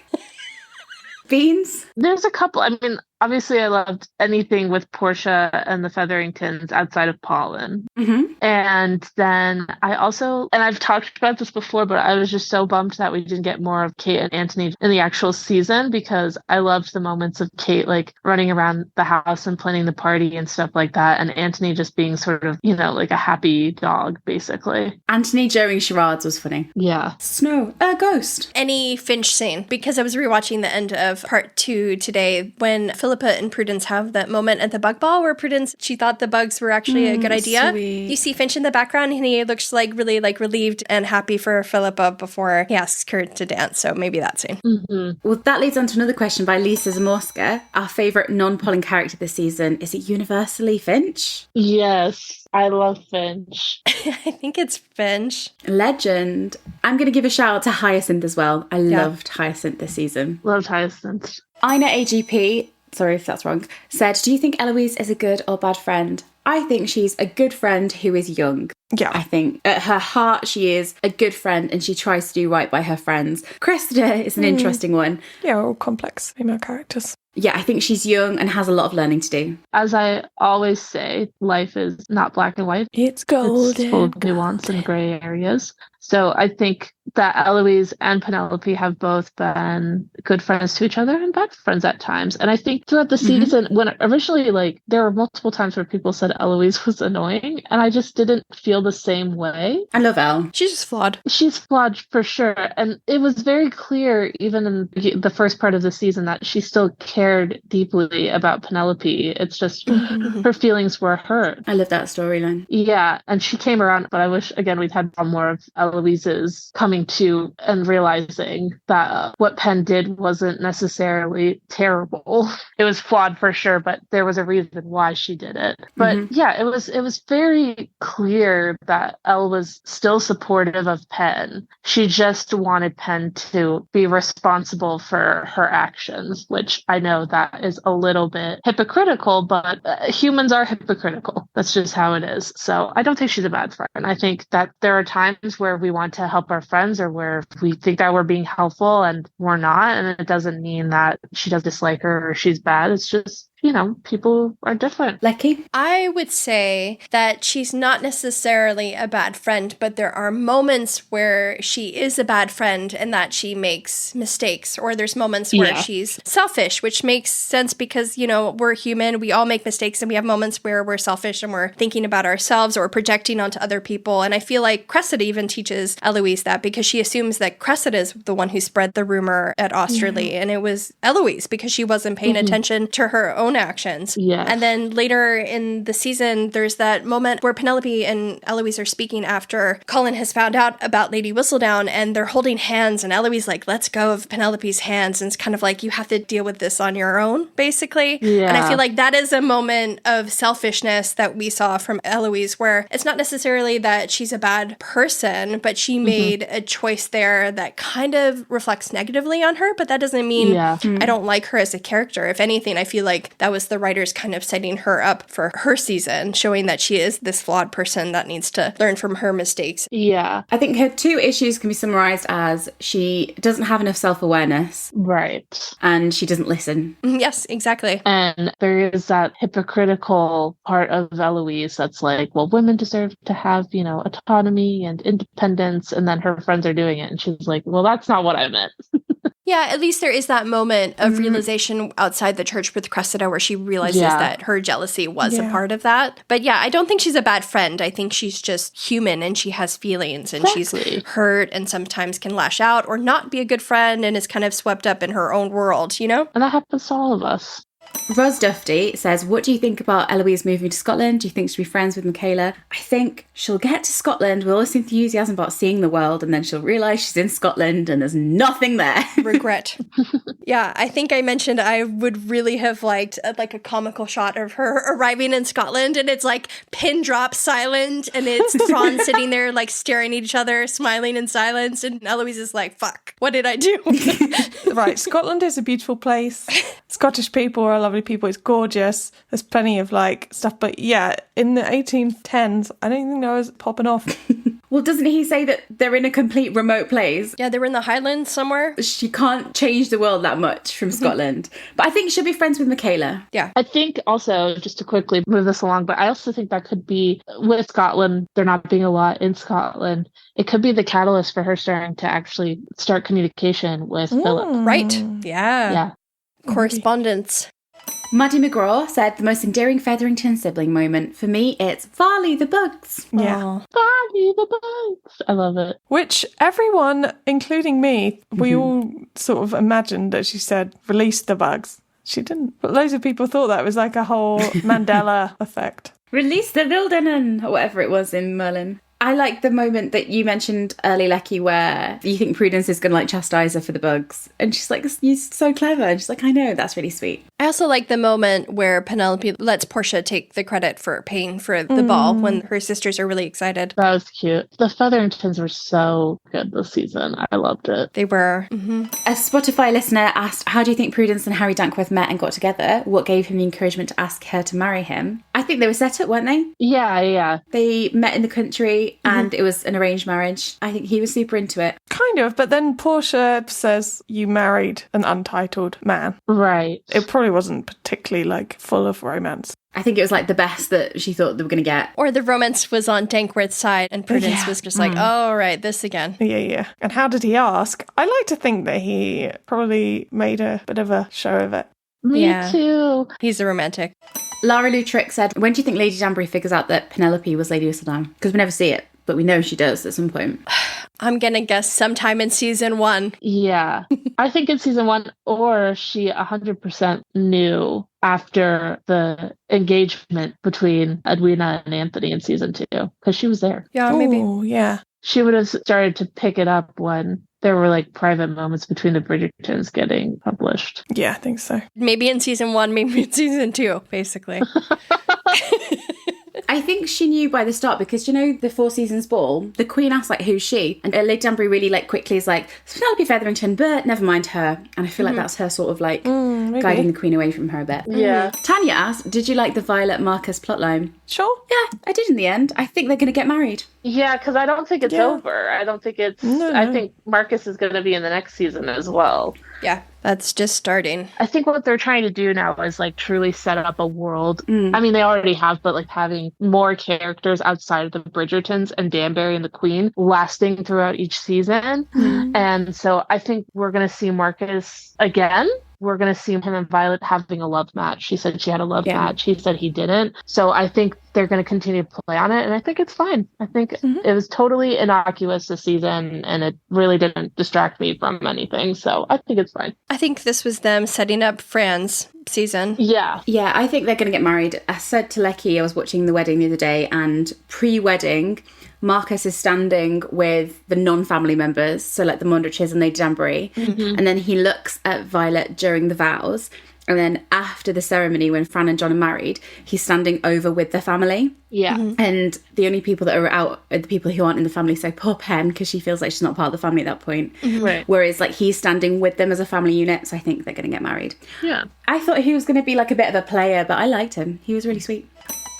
Beans? There's a couple. I mean, obviously I loved anything with Portia and the Featheringtons outside of Polin. Mm-hmm. And then I also, and I've talked about this before, but I was just so bummed that we didn't get more of Kate and Anthony in the actual season, because I loved the moments of Kate like running around the house and planning the party and stuff like that, and Anthony just being sort of, you know, like a happy dog, basically. Anthony during charades was funny. Yeah. Snow, a ghost. Any Finch scene, because I was rewatching the end of part 2 today when Philippa and Prudence have that moment at the bug ball where Prudence, she thought the bugs were actually a good idea. Sweet. You see Finch in the background and he looks like really like relieved and happy for Philippa before he asks her to dance. So maybe that scene. Mm-hmm. Well, that leads on to another question by Lisa Zamorska. Our favourite non-Polin character this season. Is it universally Finch? Yes. I love Finch. I think it's Finch. Legend. I'm going to give a shout out to Hyacinth as well. I loved Hyacinth this season. Loved Hyacinth. Ina AGP, sorry if that's wrong, said, do you think Eloise is a good or bad friend? I think she's a good friend who is young. Yeah. I think at her heart, she is a good friend and she tries to do right by her friends. Cressida is an interesting one. Yeah, all complex female characters. Yeah, I think she's young and has a lot of learning to do. As I always say, life is not black and white. It's golden. It's full of nuance and gray areas. So I think that Eloise and Penelope have both been good friends to each other and bad friends at times. And I think throughout the season, when originally, like, there were multiple times where people said Eloise was annoying, and I just didn't feel the same way. I love Elle. She's just flawed. She's flawed for sure. And it was very clear, even in the first part of the season, that she still cared deeply about Penelope. It's just her feelings were hurt. I love that storyline. Yeah, and she came around, but I wish, again, we'd had more of Eloise's coming to and realizing that what Penn did wasn't necessarily terrible. It was flawed for sure, but there was a reason why she did it. But yeah, it was very clear that Elle was still supportive of Penn. She just wanted Penn to be responsible for her actions, which I know that is a little bit hypocritical, but humans are hypocritical. That's just how it is. So I don't think she's a bad friend. I think that there are times where we want to help our friends or where we think that we're being helpful and we're not. And it doesn't mean that she does dislike her or she's bad. It's just, you know, people are different. Lecky? I would say that she's not necessarily a bad friend, but there are moments where she is a bad friend and that she makes mistakes, or there's moments where she's selfish, which makes sense because, you know, we're human, we all make mistakes, and we have moments where we're selfish and we're thinking about ourselves or projecting onto other people. And I feel like Cressida even teaches Eloise that, because she assumes that Cressida is the one who spread the rumor at Austerley, and it was Eloise because she wasn't paying attention to her own actions. Yeah. And then later in the season, there's that moment where Penelope and Eloise are speaking after Colin has found out about Lady Whistledown, and they're holding hands, and Eloise like lets go of Penelope's hands, and it's kind of like, you have to deal with this on your own, basically. Yeah. And I feel like that is a moment of selfishness that we saw from Eloise, where it's not necessarily that she's a bad person, but she made a choice there that kind of reflects negatively on her, but that doesn't mean I don't like her as a character. If anything, I feel like that was the writers kind of setting her up for her season, showing that she is this flawed person that needs to learn from her mistakes. Yeah. I think her two issues can be summarised as she doesn't have enough self-awareness. Right. And she doesn't listen. Yes, exactly. And there is that hypocritical part of Eloise that's like, well, women deserve to have, you know, autonomy and independence. And then her friends are doing it. And she's like, well, that's not what I meant. Yeah, at least there is that moment of realization outside the church with Cressida where she realizes that her jealousy was a part of that. But yeah, I don't think she's a bad friend. I think she's just human and she has feelings and she's hurt and sometimes can lash out or not be a good friend and is kind of swept up in her own world, you know? And that happens to all of us. Ros Dufty says, what do you think about Eloise moving to Scotland? Do you think she'll be friends with Michaela? I think she'll get to Scotland with all this enthusiasm about seeing the world and then she'll realise she's in Scotland and there's nothing there. Regret. Yeah, I think I mentioned I would really have liked like a comical shot of her arriving in Scotland and it's like pin drop silent and it's Thrawn sitting there like staring at each other, smiling in silence and Eloise is like, fuck, what did I do? Right, Scotland is a beautiful place. Scottish people are lovely people. It's gorgeous. There's plenty of like stuff. But yeah, in the 1810s, I don't think that was popping off. Well, doesn't he say that they're in a complete remote place? Yeah, they were in the Highlands somewhere. She can't change the world that much from Scotland. But I think she'll be friends with Michaela. Yeah. I think also, just to quickly move this along, but I also think that could be, with Scotland, there not being a lot in Scotland, it could be the catalyst for her starting to actually start communication with Philip. Right. Yeah. Yeah. Correspondence. Maddie McGraw said, the most endearing Featherington sibling moment. For me, it's Farley the Bugs. Yeah. Barney the Bugs. I love it. Which everyone, including me, we all sort of imagined that she said, release the bugs. She didn't. But loads of people thought that was like a whole Mandela effect. Release the Wildenen, or whatever it was in Merlin. I like the moment that you mentioned early, Lecky, where you think Prudence is going to like chastise her for the bugs. And she's like, you're so clever. And she's like, I know, that's really sweet. I also like the moment where Penelope lets Portia take the credit for paying for the ball when her sisters are really excited. That was cute. The Featheringtons were so good this season. I loved it. They were. A Spotify listener asked, how do you think Prudence and Harry Dankworth met and got together? What gave him the encouragement to ask her to marry him? I think they were set up, weren't they? Yeah. They met in the country and it was an arranged marriage. I think he was super into it. Kind of, but then Portia says you married an untitled man. Right. It probably wasn't particularly like full of romance. I think it was like the best that she thought they were going to get. Or the romance was on Dankworth's side and Prudence was just like, oh, right, this again. Yeah. And how did he ask? I like to think that he probably made a bit of a show of it. Me too. He's a romantic. Lara Lutrick said, when do you think Lady Danbury figures out that Penelope was Lady Whistledown? Because we never see it, but we know she does at some point. I'm going to guess sometime in season 1. Yeah. I think in season 1, or she 100% knew after the engagement between Edwina and Anthony in season 2, because she was there. Yeah, maybe. Oh, yeah. She would have started to pick it up when there were like private moments between the Bridgertons getting published. Yeah, I think so. Maybe in season 1, maybe in season 2, basically. I think she knew by the start because, you know, the Four Seasons ball, the Queen asked, like, who's she? And Lady Danbury really, like, quickly is like, it's Penelope Featherington, but never mind her. And I feel like that's her sort of, like, guiding the Queen away from her a bit. Yeah. Tanya asked, did you like the Violet Marcus plotline? Sure. Yeah, I did in the end. I think they're going to get married. Yeah, because I don't think it's over. I don't think it's... No. I think Marcus is going to be in the next season as well. Yeah, that's just starting. I think what they're trying to do now is like truly set up a world. I mean, they already have, but like having more characters outside of the Bridgertons and Danbury and the Queen lasting throughout each season. And so I think we're going to see Marcus again. We're going to see him and Violet having a love match. She said she had a love match. He said he didn't. So I think they're going to continue to play on it. And I think it's fine. I think it was totally innocuous this season and it really didn't distract me from anything. So I think it's fine. I think this was them setting up Fran's season. Yeah. Yeah, I think they're going to get married. I said to Lecky, I was watching the wedding the other day, and pre-wedding, Marcus is standing with the non-family members, so like the Mondriches and Lady Danbury, and then he looks at Violet during the vows, and then after the ceremony when Fran and John are married, he's standing over with the family. Yeah. And the only people that are out are the people who aren't in the family, so poor Pen, because she feels like she's not part of the family at that point. Right. Whereas like he's standing with them as a family unit, so I think they're going to get married. Yeah. I thought he was going to be like a bit of a player, but I liked him. He was really sweet.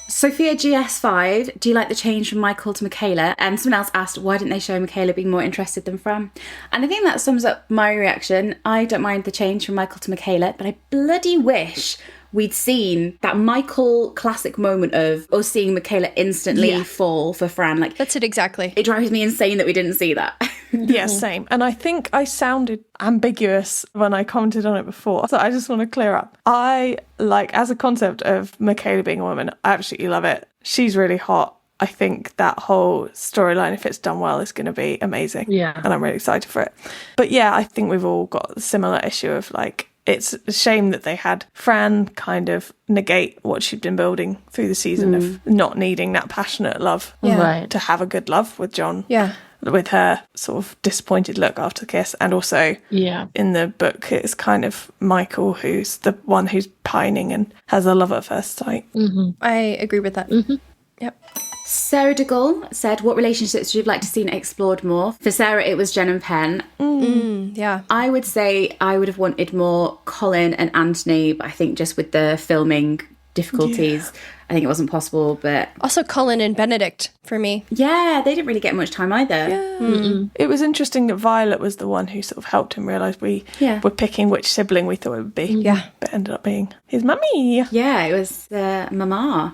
Sophia GS5, do you like the change from Michael to Michaela? And someone else asked, why didn't they show Michaela being more interested than Fran? And I think that sums up my reaction. I don't mind the change from Michael to Michaela, but I bloody wish we'd seen that Michael classic moment of us seeing Michaela instantly fall for Fran. Like, That's it exactly. it drives me insane that we didn't see that. Yeah, same. And I think I sounded ambiguous when I commented on it before. So I just want to clear up. I like, as a concept of Michaela being a woman, I absolutely love it. She's really hot. I think that whole storyline, if it's done well, is going to be amazing. Yeah. And I'm really excited for it. But yeah, I think we've all got a similar issue of like, it's a shame that they had Fran kind of negate what she'd been building through the season of not needing that passionate love to have a good love with John. Yeah. With her sort of disappointed look after the kiss. And also in the book, it's kind of Michael who's the one who's pining and has a love at first sight. I agree with that. Yep. Sarah DeGaulle said, what relationships would you like to see explored more? For Sarah, it was Jen and Penn. Yeah. I would say I would have wanted more Colin and Anthony, but I think just with the filming difficulties, I think it wasn't possible. But also Colin and Benedict for me. Yeah, they didn't really get much time either. Yeah. It was interesting that Violet was the one who sort of helped him realise we were picking which sibling we thought it would be. Yeah. But it ended up being his mummy. Yeah, it was Mama.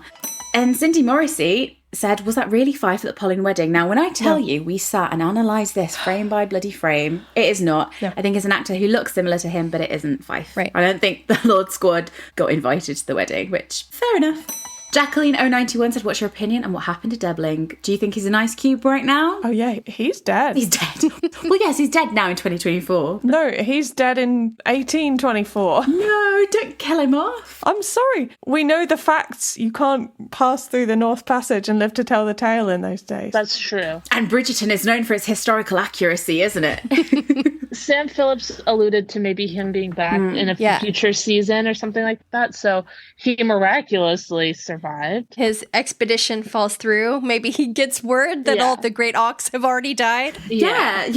And Cindy Morrissey said, was that really Fife at the Polin wedding? Now, when I tell you we sat and analysed this frame by bloody frame, it is not. No. I think it's an actor who looks similar to him, but it isn't Fife. Right. I don't think the Lord Squad got invited to the wedding, which, fair enough. Jacqueline091 said, what's your opinion on what happened to Debling? Do you think he's an ice cube right now? Oh, yeah, he's dead. He's dead. Well, yes, he's dead now in 2024. No, he's dead in 1824. No, don't kill him off. I'm sorry. We know the facts. You can't pass through the North Passage and live to tell the tale in those days. That's true. And Bridgerton is known for its historical accuracy, isn't it? Sam Phillips alluded to maybe him being back in a future season or something like that. So he miraculously survived. His expedition falls through. Maybe he gets word that all the great Ox have already died. Yeah.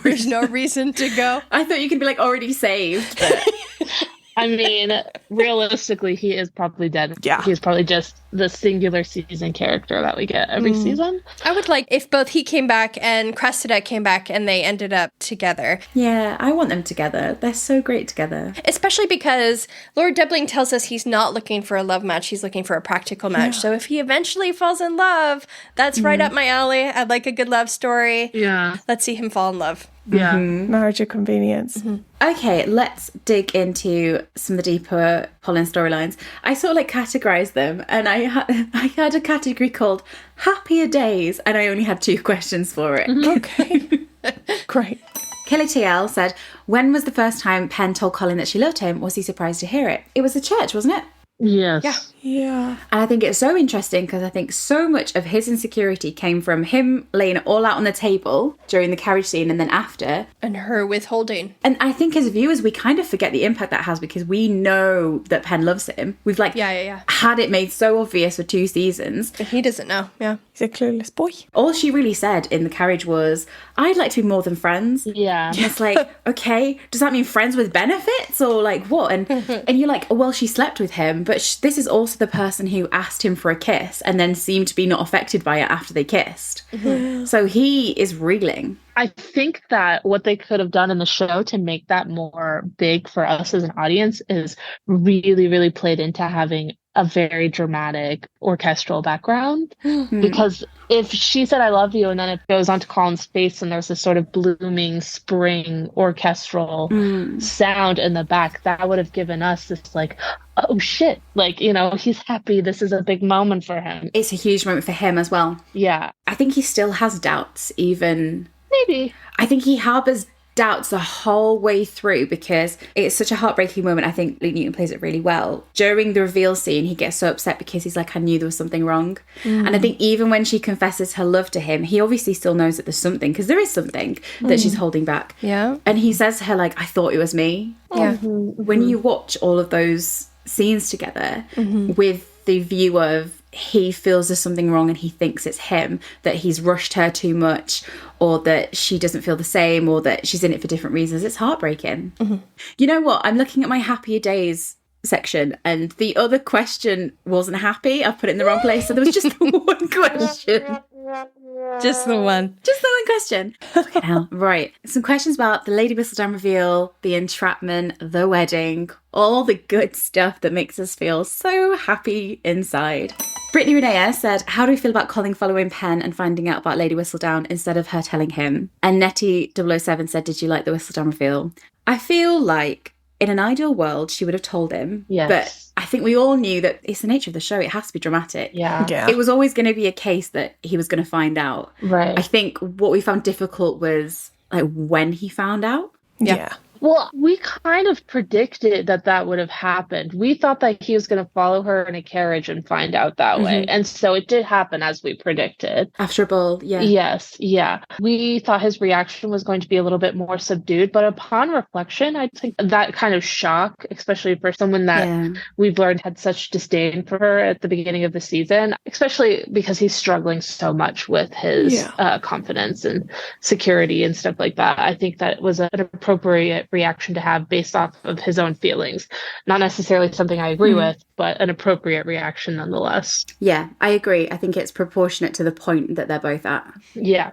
There's no reason to go. I thought you could be like already saved, but... I mean, realistically, he is probably dead. Yeah. He's probably just the singular season character that we get every season. I would like if both he came back and Cressida came back and they ended up together. Yeah, I want them together. They're so great together. Especially because Lord Debling tells us he's not looking for a love match, he's looking for a practical match. So if he eventually falls in love, that's right up my alley. I'd like a good love story. Yeah. Let's see him fall in love. Yeah. Marriage of convenience. Okay, let's dig into some of the deeper Polin storylines. I sort of like categorized them, and I had a category called Happier Days, and I only had 2 questions for it. Okay. Great. Kelly TL said, when was the first time Penn told Colin that she loved him? Was he surprised to hear it? It was at church, wasn't it? Yes. Yeah. And I think it's so interesting because I think so much of his insecurity came from him laying it all out on the table during the carriage scene and then after. And her withholding. And I think as viewers, we kind of forget the impact that has because we know that Penn loves him. We've had it made so obvious for 2 seasons. But he doesn't know. Yeah. He's a clueless boy. All she really said in the carriage was, I'd like to be more than friends. Yeah. And it's like, okay, does that mean friends with benefits or like what? And you're like, oh, well, she slept with him, but this is also the person who asked him for a kiss and then seemed to be not affected by it after they kissed. So he is reeling. I think that what they could have done in the show to make that more big for us as an audience is really, really played into having a very dramatic orchestral background. Because if she said, I love you, and then it goes on to Colin's face and there's this sort of blooming spring orchestral sound in the back, that would have given us this like, oh shit, like, you know, he's happy. This is a big moment for him. It's a huge moment for him as well. Yeah. I think he still has doubts, even. Maybe. I think he harbours doubts the whole way through because it's such a heartbreaking moment. I think Luke Newton plays it really well. During the reveal scene, he gets so upset because he's like, I knew there was something wrong. And I think even when she confesses her love to him, he obviously still knows that there's something, because there is something that she's holding back. Yeah. And he says to her, like, I thought it was me. Yeah. When you watch all of those scenes together with the view of he feels there's something wrong and he thinks it's him, that he's rushed her too much, or that she doesn't feel the same, or that she's in it for different reasons, it's heartbreaking. You know what? I'm looking at my happier days section and the other question wasn't happy. I put it in the wrong place, so there was just the one question. Just the one. Just the one question. Okay, now, right. Some questions about the Lady Whistledown reveal, the entrapment, the wedding, all the good stuff that makes us feel so happy inside. Brittany Renea said, how do we feel about Colin following Penn and finding out about Lady Whistledown instead of her telling him? And Nettie007 said, did you like the Whistledown reveal? I feel like in an ideal world, she would have told him. Yes. But I think we all knew that it's the nature of the show. It has to be dramatic. Yeah. It was always going to be a case that he was going to find out. Right. I think what we found difficult was like when he found out. Yeah. Well, we kind of predicted that would have happened. We thought that he was going to follow her in a carriage and find out that way. And so it did happen as we predicted. After a ball, yeah. Yes, yeah. We thought his reaction was going to be a little bit more subdued, but upon reflection, I think that kind of shock, especially for someone that we've learned had such disdain for her at the beginning of the season, especially because he's struggling so much with his confidence and security and stuff like that. I think that was an appropriate reaction to have based off of his own feelings. Not necessarily something I agree with, but an appropriate reaction nonetheless. Yeah, I agree. I think it's proportionate to the point that they're both at. Yeah.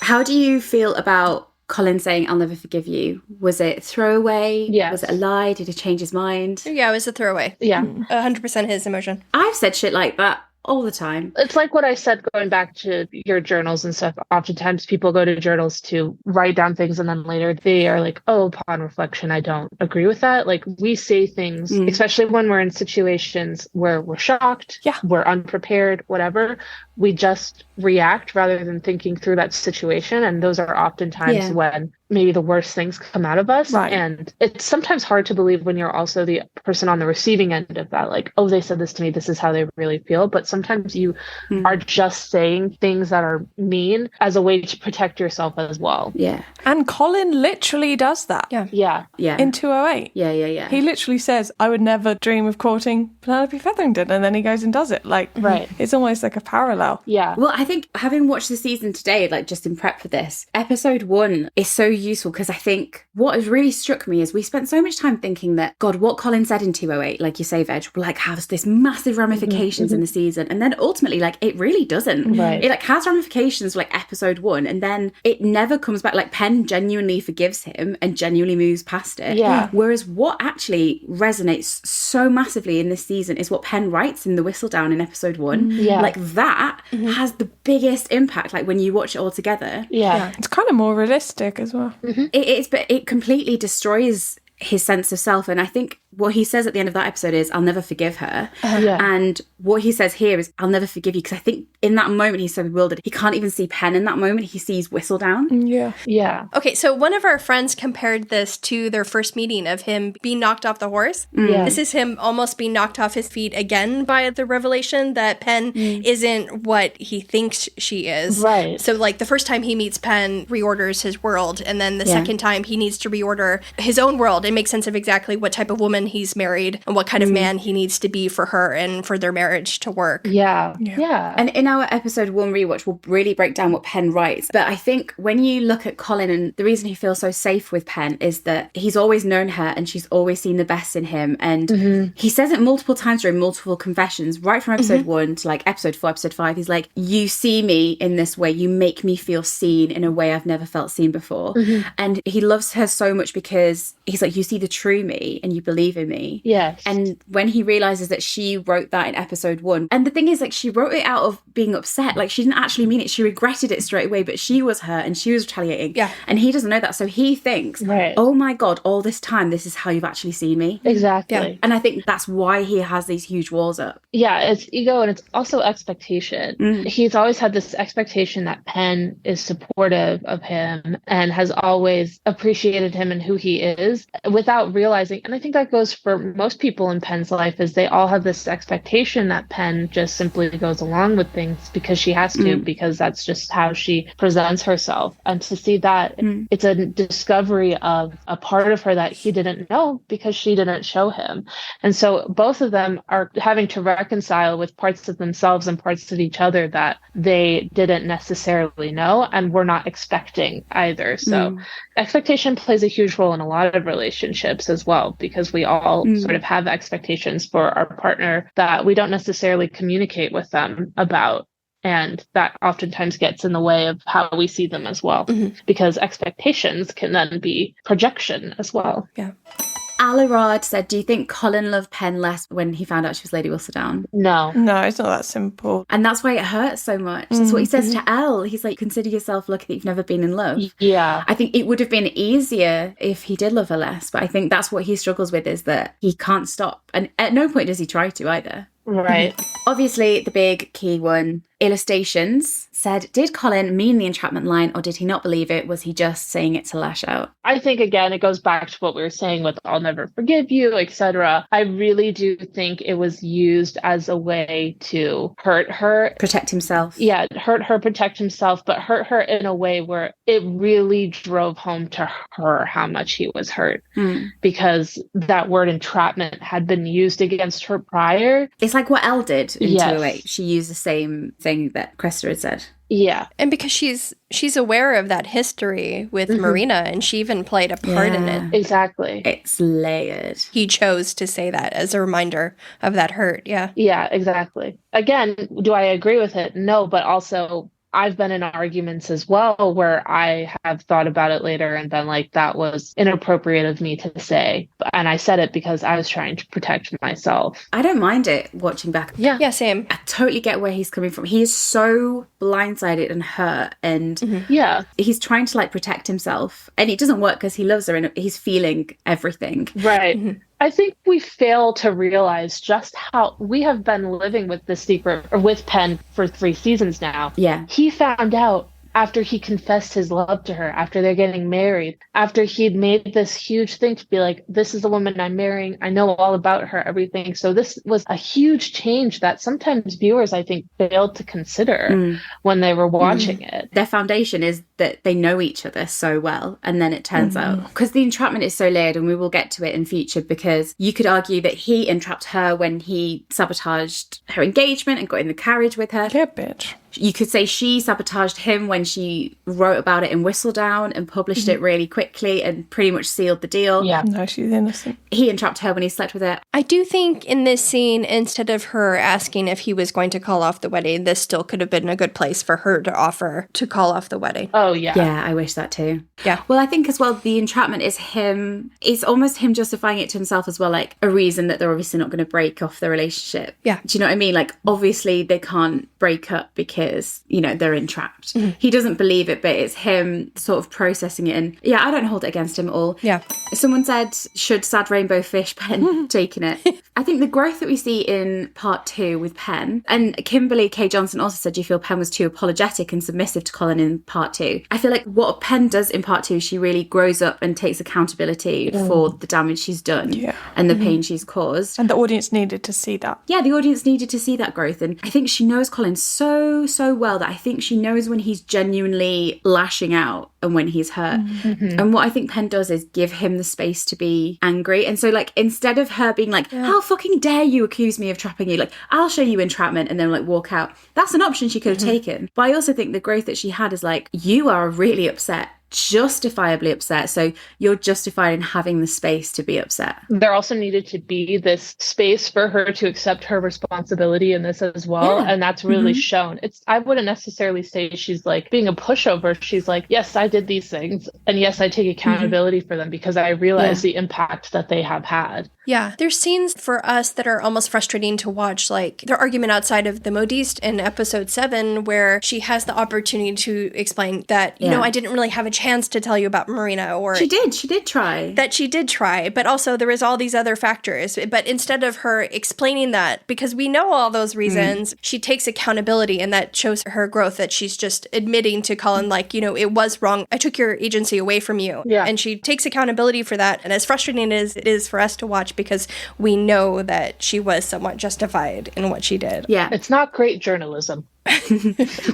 How do you feel about Colin saying, I'll never forgive you? Was it throwaway? Yes. Was it a lie? Did he change his mind? Yeah, it was a throwaway. Yeah. 100% his emotion. I've said shit like that all the time. It's like what I said going back to your journals and stuff. Oftentimes people go to journals to write down things and then later they are like, oh, upon reflection, I don't agree with that. Like we say things, especially when we're in situations where we're shocked, we're unprepared, whatever. We just react rather than thinking through that situation. And those are oftentimes when maybe the worst things come out of us. Right. And it's sometimes hard to believe when you're also the person on the receiving end of that. Like, oh, they said this to me. This is how they really feel. But sometimes you are just saying things that are mean as a way to protect yourself as well. Yeah. And Colin literally does that. Yeah. In 208. Yeah. He literally says, I would never dream of courting Penelope Featherington. And then he goes and does it. Like, it's almost like a parallel. Yeah. Well, I think having watched the season today, like just in prep for this, episode 1 is so useful because I think what has really struck me is we spent so much time thinking that, God, what Colin said in 208, like you say, Veg, like has this massive ramifications in the season. And then ultimately, like, it really doesn't. Right. It like has ramifications for like episode 1 and then it never comes back. Like Penn genuinely forgives him and genuinely moves past it. Yeah. Whereas what actually resonates so massively in this season is what Penn writes in the Whistledown in episode 1. Yeah. Like that has the biggest impact, like when you watch it all together. Yeah. It's kind of more realistic as well. It is, but it completely destroys his sense of self. And I think what he says at the end of that episode is, I'll never forgive her. And what he says here is, I'll never forgive you. Because I think in that moment, he's so bewildered. He can't even see Penn in that moment. He sees Whistledown. Yeah. Okay, so one of our friends compared this to their first meeting of him being knocked off the horse. Yeah. This is him almost being knocked off his feet again by the revelation that Penn isn't what he thinks she is. Right. So like the first time he meets Penn, reorders his world. And then the second time he needs to reorder his own world and make sense of exactly what type of woman he's married and what kind of man he needs to be for her and for their marriage to work. Yeah. And in our episode 1 rewatch, we'll really break down what Penn writes. But I think when you look at Colin, and the reason he feels so safe with Penn is that he's always known her and she's always seen the best in him. And he says it multiple times during multiple confessions, right from episode 1 to like episode 4, episode 5. He's like, you see me in this way. You make me feel seen in a way I've never felt seen before. And he loves her so much because he's like, you see the true me and you believe in me. Yes. And when he realizes that she wrote that in episode 1, and the thing is, like, she wrote it out of being upset. Like, she didn't actually mean it. She regretted it straight away, but she was hurt and she was retaliating. Yeah. And he doesn't know that. So he thinks, oh my God, all this time, this is how you've actually seen me. Exactly. Yeah. And I think that's why he has these huge walls up. Yeah, it's ego and it's also expectation. He's always had this expectation that Penn is supportive of him and has always appreciated him and who he is without realizing. And I think that goes for most people in Penn's life, is they all have this expectation that Penn just simply goes along with things because she has to, because that's just how she presents herself. And to see that, it's a discovery of a part of her that he didn't know because she didn't show him. And so both of them are having to reconcile with parts of themselves and parts of each other that they didn't necessarily know and were not expecting either. So expectation plays a huge role in a lot of relationships as well, because we all sort of have expectations for our partner that we don't necessarily communicate with them about. And that oftentimes gets in the way of how we see them as well, because expectations can then be projection as well. Yeah. Alarad said, do you think Colin loved Penn less when he found out she was Lady Whistledown? No. No, it's not that simple. And that's why it hurts so much. That's what he says to Elle. He's like, consider yourself lucky that you've never been in love. Yeah. I think it would have been easier if he did love her less, but I think that's what he struggles with, is that he can't stop. And at no point does he try to either. Right. Obviously, the big key one, Illustrations, said, did Colin mean the entrapment line, or did he not believe it? Was he just saying it to lash out? I think, again, it goes back to what we were saying with I'll never forgive you, etc. I really do think it was used as a way to hurt her. Protect himself. Yeah, hurt her, protect himself, but hurt her in a way where it really drove home to her how much he was hurt. Because that word entrapment had been used against her prior. It's like what Elle did in Yes. 208. She used the same thing that Cressida had said. Yeah. And because she's aware of that history with Marina, and she even played a part in it. Exactly. It's layered. He chose to say that as a reminder of that hurt. Yeah. Yeah, exactly. Again, do I agree with it? No, but also I've been in arguments as well where I have thought about it later and been like, that was inappropriate of me to say. And I said it because I was trying to protect myself. I don't mind it watching back. Yeah. Yeah, same. I totally get where he's coming from. He is so blindsided and hurt, and Yeah. he's trying to like protect himself, and it doesn't work because he loves her and he's feeling everything. Right. I think we fail to realize just how we have been living with this secret, or with Penn, for 3 seasons now. Yeah. He found out after he confessed his love to her, after they're getting married, after he'd made this huge thing to be like, this is the woman I'm marrying. I know all about her, everything. So this was a huge change that sometimes viewers, I think, failed to consider when they were watching it. Their foundation is that they know each other so well, and then it turns out, because the entrapment is so layered, and we will get to it in future, because you could argue that he entrapped her when he sabotaged her engagement and got in the carriage with her. Yeah, bitch. You could say she sabotaged him when she wrote about it in Whistledown and published it really quickly and pretty much sealed the deal. Yeah. No, she's innocent. He entrapped her when he slept with her. I do think in this scene, instead of her asking if he was going to call off the wedding, this still could have been a good place for her to offer to call off the wedding. Oh, yeah. Yeah, I wish that too. Yeah. Well, I think as well, the entrapment is him. It's almost him justifying it to himself as well, like a reason that they're obviously not going to break off the relationship. Yeah. Do you know what I mean? Like, obviously they can't break up because, you know, they're entrapped. He doesn't believe it, but it's him sort of processing it. And yeah, I don't hold it against him at all. Yeah. Someone said, should sad rainbow fish Penn taking it? I think the growth that we see in part 2 with Penn, and Kimberly K. Johnson also said, do you feel Penn was too apologetic and submissive to Colin in part 2? I feel like what Penn does in part 2, she really grows up and takes accountability for the damage she's done and the pain she's caused. And the audience needed to see that. Yeah, the audience needed to see that growth. And I think she knows Colin so well that I think she knows when he's genuinely lashing out and when he's hurt. And what I think Penn does is give him the space to be angry. And so, like, instead of her being like, how fucking dare you accuse me of trapping you? Like, I'll show you entrapment, and then like walk out. That's an option she could have taken. But I also think the growth that she had is like, you are really upset, justifiably upset, so you're justified in having the space to be upset. There also needed to be this space for her to accept her responsibility in this as well, and that's really shown. I wouldn't necessarily say she's like being a pushover. She's like, yes, I did these things, and yes, I take accountability for them because I realize the impact that they have had. Yeah, there's scenes for us that are almost frustrating to watch, like their argument outside of the modiste in episode 7, where she has the opportunity to explain that, you know, I didn't really have a chance to tell you about Marina, or she did try. That she did try, but also there was all these other factors. But instead of her explaining that, because we know all those reasons, she takes accountability, and that shows her growth, that she's just admitting to Colin, like, you know, it was wrong. I took your agency away from you. Yeah. And she takes accountability for that. And as frustrating as it is for us to watch, because we know that she was somewhat justified in what she did. Yeah. It's not great journalism.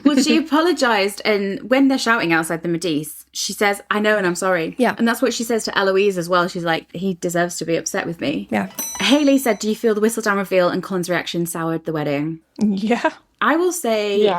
Well, she apologized, and when they're shouting outside the Modiste, she says, I know and I'm sorry. Yeah. And that's what she says to Eloise as well. She's like, he deserves to be upset with me. Yeah. Haley said, do you feel the Whistledown reveal and Colin's reaction soured the wedding? Yeah. I will say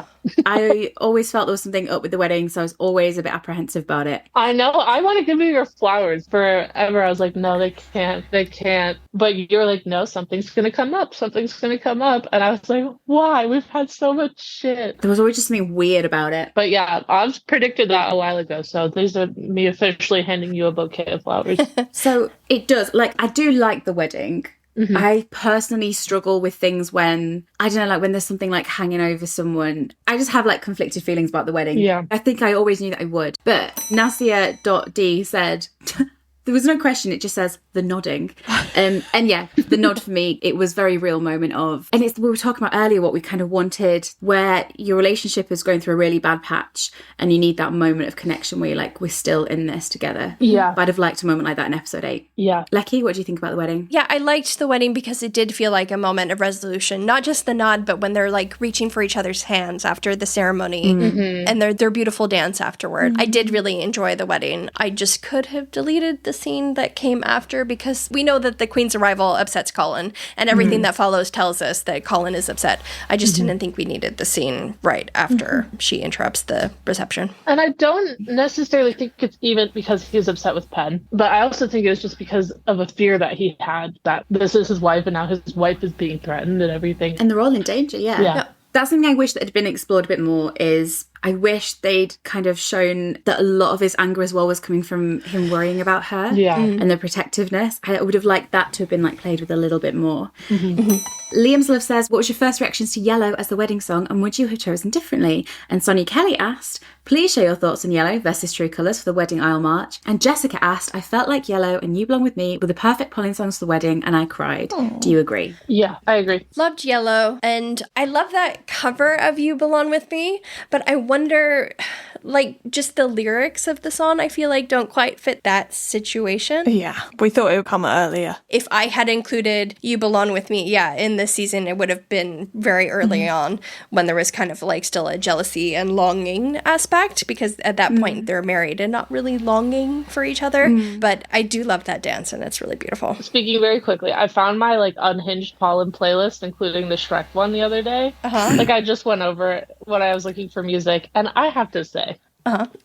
I always felt there was something up with the wedding, so I was always a bit apprehensive about it. I know. I want to give you your flowers forever. I was like, no, they can't. But you're like, no, something's going to come up. And I was like, why? We've had so much shit. There was always just something weird about it. But yeah, I've predicted that a while ago. So these are me officially handing you a bouquet of flowers. So it does. Like, I do like the wedding. Mm-hmm. I personally struggle with things when, I don't know, like when there's something like hanging over someone. I just have like conflicted feelings about the wedding. Yeah. I think I always knew that I would. But Nasia.d said... There was no question, it just says the nodding. And yeah, the nod for me, it was very real moment of, and it's, we were talking about earlier what we kind of wanted, where your relationship is going through a really bad patch and you need that moment of connection where you're like, we're still in this together. Yeah. I'd have liked a moment like that in episode 8. Yeah. Lecky, what do you think about the wedding? Yeah, I liked the wedding because it did feel like a moment of resolution. Not just the nod, but when they're like reaching for each other's hands after the ceremony and their beautiful dance afterward. I did really enjoy the wedding. I just could have deleted the scene that came after because we know that the Queen's arrival upsets Colin and everything that follows tells us that Colin is upset. I just didn't think we needed the scene right after she interrupts the reception. And I don't necessarily think it's even because he's upset with Penn, but I also think it's just because of a fear that he had that this is his wife and now his wife is being threatened and everything. And they're all in danger, yeah. That's something I wish that had been explored a bit more is I wish they'd kind of shown that a lot of his anger as well was coming from him worrying about her and the protectiveness. I would have liked that to have been like played with a little bit more. Liam's Love says, what was your first reactions to Yellow as the wedding song and would you have chosen differently? And Sonia Kelly asked, please share your thoughts on Yellow versus True Colours for the Wedding Aisle March. And Jessica asked, I felt like Yellow and You Belong With Me were the perfect Polin songs for the wedding and I cried. Aww. Do you agree? Yeah, I agree. Loved Yellow and I love that cover of You Belong With Me, but I wonder, like, just the lyrics of the song I feel like don't quite fit that situation. Yeah, we thought it would come earlier. If I had included You Belong With Me, in this season, it would have been very early on when there was kind of like still a jealousy and longing aspect because at that point they're married and not really longing for each other. But I do love that dance and it's really beautiful. Speaking very quickly, I found my like unhinged Polin playlist, including the Shrek one the other day. Like I just went over it when I was looking for music and I have to say,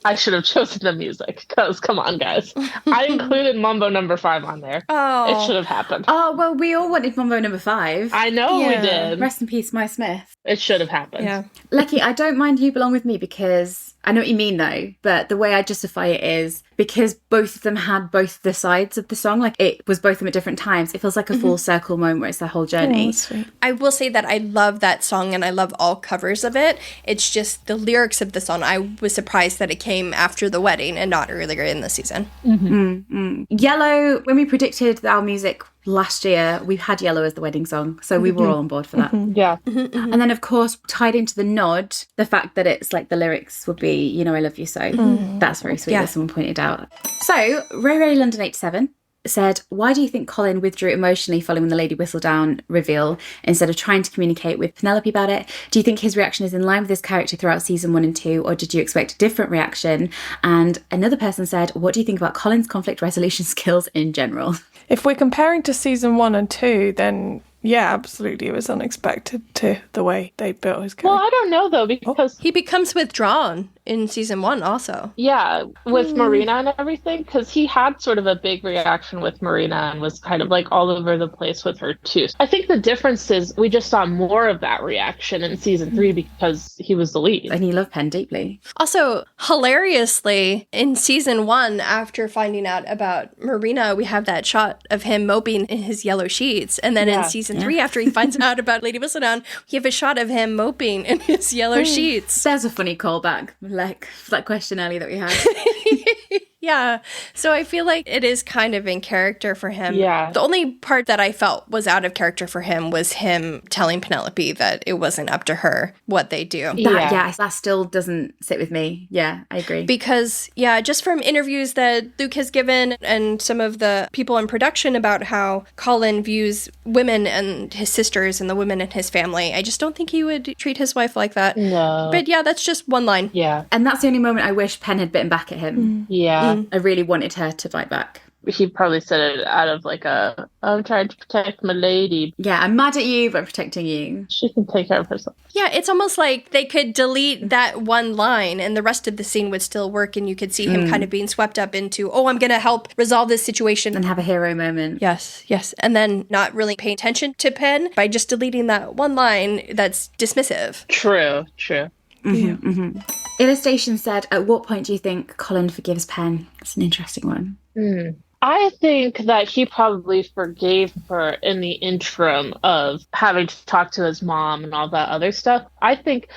I should have chosen the music because, come on, guys. I included Mambo number 5 on there. Oh. It should have happened. Oh, well, we all wanted Mambo number 5. I know we did. Rest in peace, Maya Smith. It should have happened. Yeah. Lecky, I don't mind You Belong With Me because I know what you mean, though, but the way I justify it is because both of them had both the sides of the song. Like, it was both of them at different times. It feels like a full circle moment where it's their whole journey. Oh, I will say that I love that song and I love all covers of it. It's just the lyrics of the song. I was surprised that it came after the wedding and not earlier in the season. Yellow, when we predicted our music last year, we had Yellow as the wedding song, so we were all on board for that. Yeah. And then, of course, tied into the nod, the fact that it's like the lyrics would be, you know, I love you so. That's very sweet that someone pointed out. So, Ray London 87 said, why do you think Colin withdrew emotionally following the Lady Whistledown reveal instead of trying to communicate with Penelope about it? Do you think his reaction is in line with his character throughout season 1 and 2, or did you expect a different reaction? And another person said, what do you think about Colin's conflict resolution skills in general? If we're comparing to season 1 and 2, then yeah, absolutely, it was unexpected to the way they built his character. Well, I don't know, though, because... He becomes withdrawn in season 1 also. Yeah, with Marina and everything, because he had sort of a big reaction with Marina and was kind of like all over the place with her too. I think the difference is we just saw more of that reaction in season 3 because he was the lead. And he loved Penn deeply. Also, hilariously, in season 1, after finding out about Marina, we have that shot of him moping in his yellow sheets. And then in season 3, after he finds out about Lady Whistledown, we have a shot of him moping in his yellow sheets. There's a funny callback, like that question earlier that we had. Yeah. So I feel like it is kind of in character for him. Yeah. The only part that I felt was out of character for him was him telling Penelope that it wasn't up to her what they do. That still doesn't sit with me. Yeah, I agree. Because, just from interviews that Luke has given and some of the people in production about how Colin views women and his sisters and the women in his family, I just don't think he would treat his wife like that. No. But that's just one line. Yeah. And that's the only moment I wish Penn had bitten back at him. Yeah. I really wanted her to fight back. he probably said it out of like I'm trying to protect my lady. Yeah, I'm mad at you, but I'm protecting you. She can take care of herself. Yeah, it's almost like they could delete that one line and the rest of the scene would still work, and you could see him kind of being swept up into, I'm going to help resolve this situation. And have a hero moment. Yes. And then not really paying attention to Penn by just deleting that one line that's dismissive. True. Illustration said, at what point do you think Colin forgives Penn? That's an interesting one. I think that he probably forgave her in the interim of having to talk to his mom and all that other stuff. I think,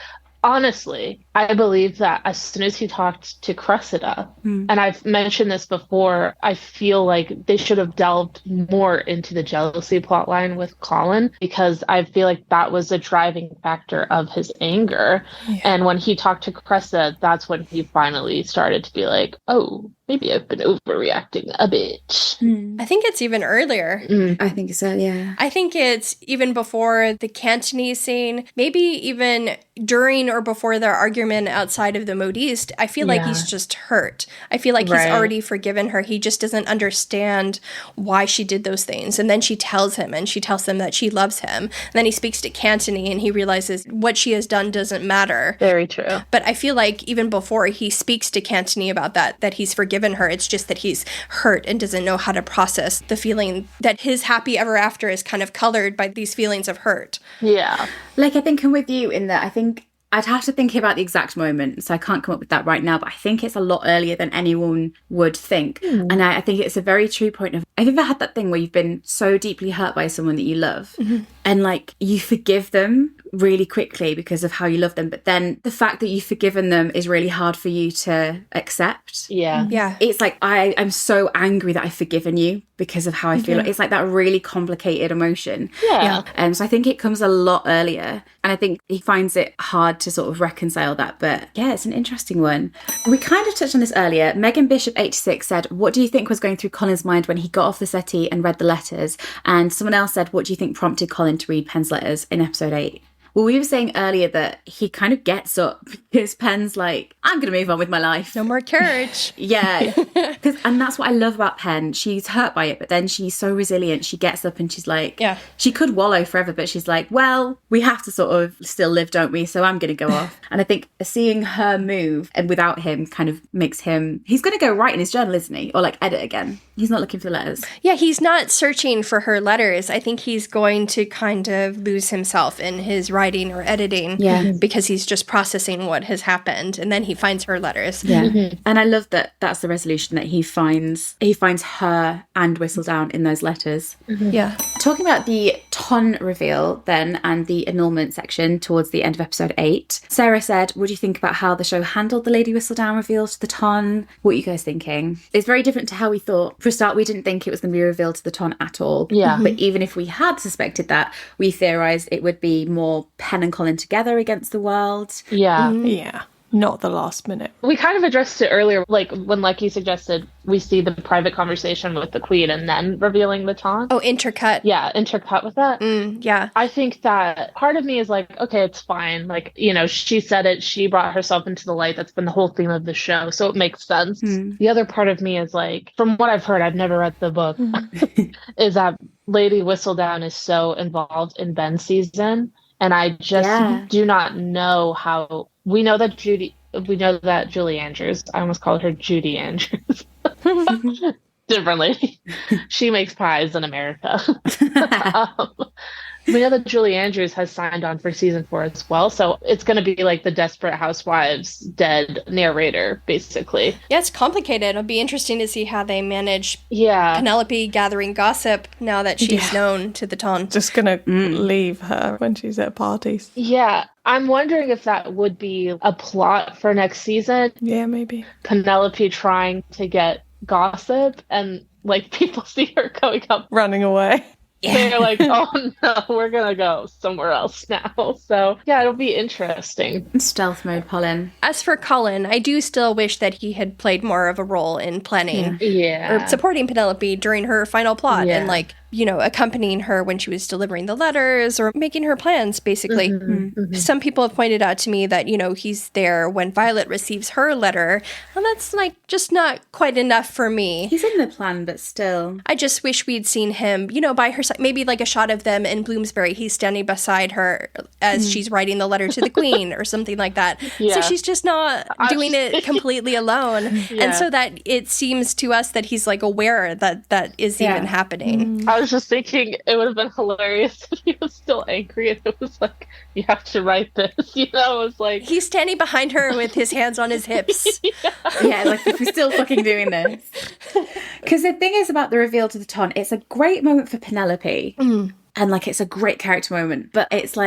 honestly, I believe that as soon as he talked to Cressida, and I've mentioned this before, I feel like they should have delved more into the jealousy plotline with Colin, because I feel like that was a driving factor of his anger. Yeah. And when he talked to Cressida, that's when he finally started to be like, oh, maybe I've been overreacting a bit. I think it's even earlier. I think so, yeah. I think it's even before the Kanthony scene, maybe even during or before their argument outside of the modiste. I feel like he's just hurt. I feel like he's already forgiven her. He just doesn't understand why she did those things. And then she tells him, and she tells him that she loves him. And then he speaks to Kanthony, and he realizes what she has done doesn't matter. Very true. But I feel like even before he speaks to Kanthony about that he's forgiven her, it's just that he's hurt and doesn't know how to process the feeling that his happy ever after is kind of colored by these feelings of hurt. Yeah. Like, I think I'm with you in that I think I'd have to think about the exact moment, so I can't come up with that right now, but I think it's a lot earlier than anyone would think. And I think it's a very true point of, I've ever had that thing where you've been so deeply hurt by someone that you love, and like you forgive them really quickly because of how you love them, but then the fact that you've forgiven them is really hard for you to accept. Yeah. It's like, I'm so angry that I've forgiven you because of how I feel. It's like that really complicated emotion. And so I think it comes a lot earlier, and I think he finds it hard to sort of reconcile that. But yeah, it's an interesting one. We kind of touched on this earlier. Megan Bishop 86 said, what do you think was going through Colin's mind when he got off the settee and read the letters? And someone else said, what do you think prompted Colin to read Penn's letters in episode 8? Well, we were saying earlier that he kind of gets up because Penn's like, I'm going to move on with my life. No more courage. And that's what I love about Penn. She's hurt by it, but then she's so resilient. She gets up and she's like, she could wallow forever, but she's like, well, we have to sort of still live, don't we? So I'm going to go off. And I think seeing her move and without him kind of makes him, he's going to go write in his journal, isn't he? Or like edit again. He's not looking for the letters. Yeah, he's not searching for her letters. I think he's going to kind of lose himself in his writing or editing because he's just processing what has happened, and then he finds her letters. And I love that that's the resolution, that he finds her and Whistledown in those letters. Talking about the ton reveal then and the annulment section towards the end of episode 8, Sarah said, what do you think about how the show handled the Lady Whistledown reveal to the ton? What are you guys thinking? It's very different to how we thought. For a start, we didn't think it was going to be revealed to the ton at all. But even if we had suspected that, we theorised it would be more Penn and Colin together against the world. Not the last minute. We kind of addressed it earlier, like when Lucky suggested we see the private conversation with the Queen and then revealing the taunt. Oh, intercut. Yeah, intercut with that. I think that part of me is like, okay, it's fine. Like, you know, she said it. She brought herself into the light. That's been the whole theme of the show. So it makes sense. The other part of me is like, from what I've heard, I've never read the book, is that Lady Whistledown is so involved in Ben's season. And I just do not know how. We know that Julie Andrews, I almost called her Judy Andrews. Different lady. She makes pies in America. We know that Julie Andrews has signed on for season 4 as well. So it's going to be like the Desperate Housewives dead narrator, basically. Yeah, it's complicated. It'll be interesting to see how they manage Penelope gathering gossip now that she's known to the ton. Just going to leave her when she's at parties. Yeah. I'm wondering if that would be a plot for next season. Yeah, maybe. Penelope trying to get gossip and like people see her going up. Running away. They're like, oh no, we're going to go somewhere else now. So yeah, it'll be interesting. Stealth mode, Polin. As for Colin, I do still wish that he had played more of a role in planning or supporting Penelope during her final plot and like accompanying her when she was delivering the letters or making her plans, basically. Some people have pointed out to me that, he's there when Violet receives her letter, and that's just not quite enough for me. He's in the plan, but still. I just wish we'd seen him, by her side, maybe a shot of them in Bloomsbury. He's standing beside her as she's writing the letter to the Queen or something like that. Yeah. So she's just not doing it completely alone. And so that it seems to us that he's aware that is even happening. I was just thinking it would have been hilarious if he was still angry and it was you have to write this. It was he's standing behind her with his hands on his hips. Yeah, if we're still fucking doing this. Because the thing is about the reveal to the Ton, it's a great moment for Penelope. And it's a great character moment, but it's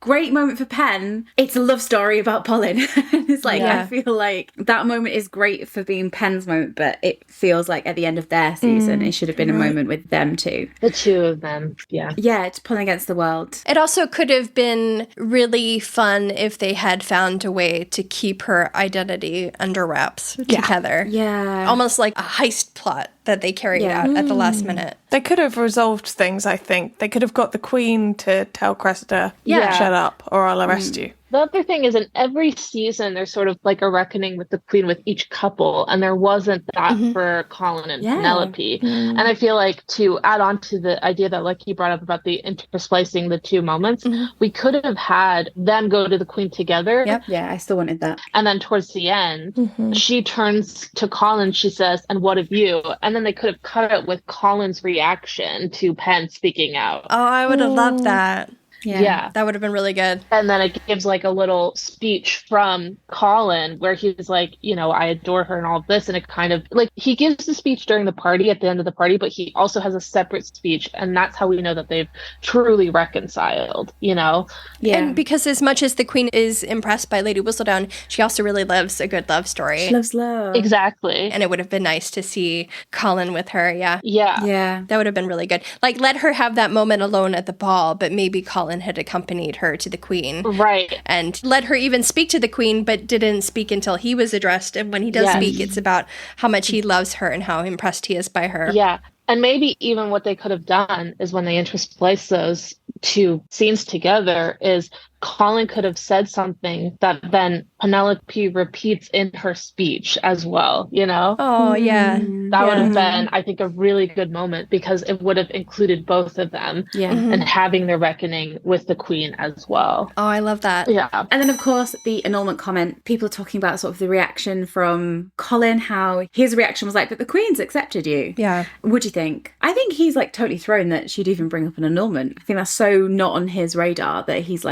great moment for Pen. It's a love story about Polin. It's I feel like that moment is great for being Pen's moment, but it feels like at the end of their season, it should have been a moment with them too. The two of them, yeah. Yeah, it's Polin against the world. It also could have been really fun if they had found a way to keep her identity under wraps together. Yeah. Almost like a heist plot that they carried out at the last minute. They could have resolved things, I think. They could have got the Queen to tell Cressida, shut up, or I'll arrest you. The other thing is, in every season, there's sort of a reckoning with the Queen with each couple, and there wasn't that for Colin and Penelope. And I feel to add on to the idea that, you brought up about the intersplicing the two moments, we could have had them go to the Queen together. Yep. Yeah, I still wanted that. And then towards the end, she turns to Colin, she says, "And what of you?" And then they could have cut it with Colin's reaction to Pen speaking out. Oh, I would have loved that. Yeah. That would have been really good. And then it gives a little speech from Colin where he's I adore her and all of this. And it kind of he gives the speech during the party at the end of the party, but he also has a separate speech. And that's how we know that they've truly reconciled, Yeah. And because as much as the Queen is impressed by Lady Whistledown, she also really loves a good love story. She loves love. Exactly. And it would have been nice to see Colin with her. Yeah. Yeah. That would have been really good. Let her have that moment alone at the ball, but maybe Colin had accompanied her to the Queen. Right. And let her even speak to the Queen, but didn't speak until he was addressed. And when he does speak, it's about how much he loves her and how impressed he is by her. Yeah. And maybe even what they could have done is when they intersplice those two scenes together is Colin could have said something that then Penelope repeats in her speech as well, Oh, yeah. That would have been, I think, a really good moment because it would have included both of them and having their reckoning with the Queen as well. Oh, I love that. Yeah. And then, of course, the annulment comment, people talking about sort of the reaction from Colin, how his reaction was but the Queen's accepted you. Yeah. What do you think? I think he's totally thrown that she'd even bring up an annulment. I think that's so not on his radar that he's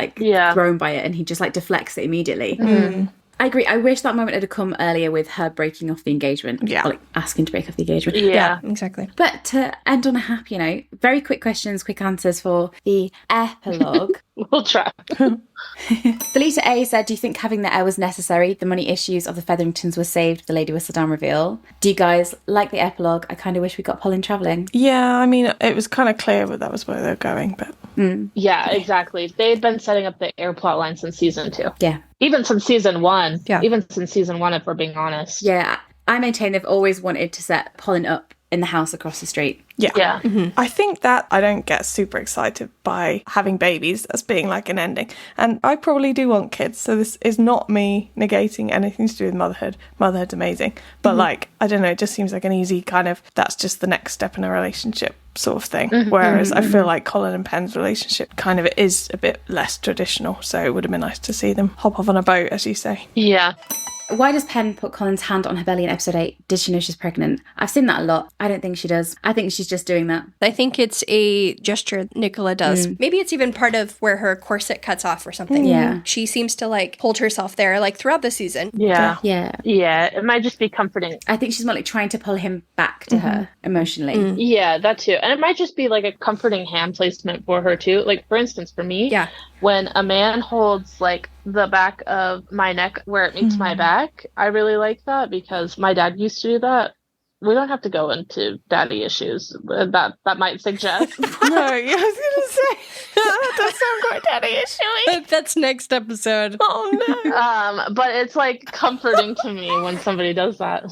thrown by it and he just deflects it immediately. I agree. I wish that moment had come earlier with her breaking off the engagement. Yeah. Or, asking to break off the engagement. Yeah, exactly. But to end on a happy note, very quick questions, quick answers for the epilogue. We'll try. Belita A said, do you think having the heir was necessary? The money issues of the Featheringtons were saved with the Lady Whistledown reveal. Do you guys like the epilogue? I kind of wish we got Polin travelling. Yeah, I mean, it was kind of clear that was where they were going, but... Yeah, exactly. They'd been setting up the heir plot line since season 2. Yeah. Even since season 1. Yeah. Even since season 1, if we're being honest. Yeah, I maintain they've always wanted to set Polin up in the house across the street. Yeah. I think that I don't get super excited by having babies as being an ending. And I probably do want kids, so this is not me negating anything to do with motherhood. Motherhood's amazing. But I don't know, it just seems like an easy kind of, that's just the next step in a relationship sort of thing. Whereas I feel like Colin and Pen's relationship kind of is a bit less traditional. So it would have been nice to see them hop off on a boat, as you say. Yeah. Why does Pen put Colin's hand on her belly in episode 8? Did she know she's pregnant? I've seen that a lot. I don't think she does. I think she's just doing that. I think it's a gesture Nicola does. Maybe it's even part of where her corset cuts off or something. Yeah. She seems to hold herself there throughout the season. Yeah. Yeah. Yeah. It might just be comforting. I think she's more trying to pull him back to her emotionally. Yeah, that too. And it might just be a comforting hand placement for her too. For instance, for me, when a man holds the back of my neck where it meets my back, I really like that because my dad used to do that. We don't have to go into daddy issues that might suggest. No, I was going to say, that does sound quite daddy issue. That's next episode. Oh, no. But it's comforting to me when somebody does that.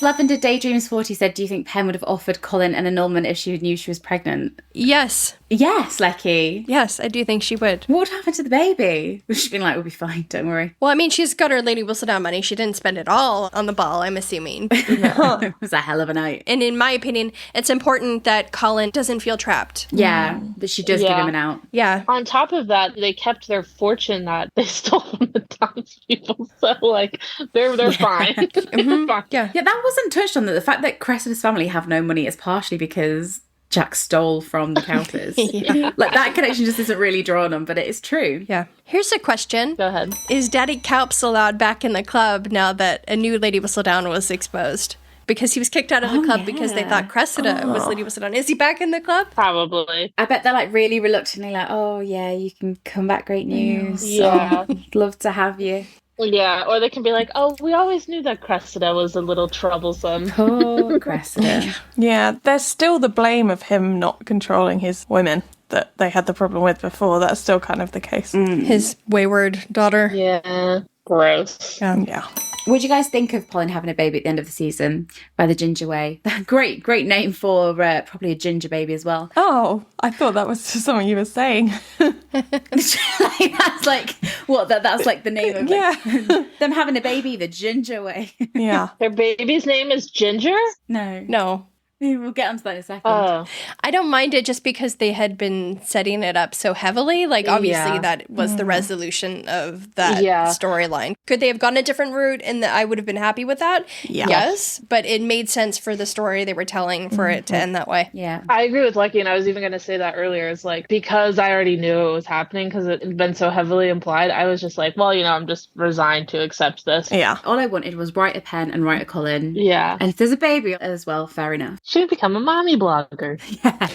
Lavender Daydreams 40 said, do you think Penn would have offered Colin an annulment if she knew she was pregnant? Yes. Yes, Lecky. Yes, I do think she would. What would happen to the baby? Would she been like, we'll be fine, don't worry. Well, I mean, she's got her Lady Whistledown money. She didn't spend it all on the ball, I'm assuming. It was a hell of a night. And in my opinion, it's important that Colin doesn't feel trapped. Yeah, but she does give him an out. Yeah. On top of that, they kept their fortune that they stole from the townspeople. So, like, they're fine. They're fine. Yeah. Yeah, that wasn't touched on. The fact that Cressida's family have no money is partially because Jack stole from the Countess. Yeah. Like, that connection just isn't really drawn on, but it is true. Yeah. Here's a question. Go ahead. Is Daddy Cowps allowed back in the club now that a new Lady Whistledown was exposed? Because he was kicked out of the club because they thought Cressida was Lady Whistledown. Is he back in the club? Probably. I bet they're like really reluctantly like, oh yeah, you can come back, great news. Yeah. Love to have you. Yeah, or they can be like, oh, we always knew that Cressida was a little troublesome. Poor Cressida. Yeah, there's still the blame of him not controlling his women that they had the problem with before. That's still kind of the case. His wayward daughter. Yeah. Gross. Yeah. What do you guys think of Polin having a baby at the end of the season by the Ginger Way? Great name for probably a ginger baby as well. Oh, I thought that was just something you were saying. That's like, what, that's like the name of like, them having a baby the Ginger Way. Yeah. Their baby's name is Ginger? No. We'll get onto that in a second. Oh. I don't mind it just because they had been setting it up so heavily. Like, obviously, that was the resolution of that storyline. Could they have gone a different route and I would have been happy with that? Yeah. Yes, but it made sense for the story they were telling for it to end that way. Yeah. I agree with Lucky, and I was even going to say that earlier. It's like, because I already knew it was happening, because it had been so heavily implied, I was just like, well, I'm just resigned to accept this. Yeah. All I wanted was write a Pen and write a Colin. Yeah. And if there's a baby as well, fair enough. She'd become a mommy blogger. Yeah.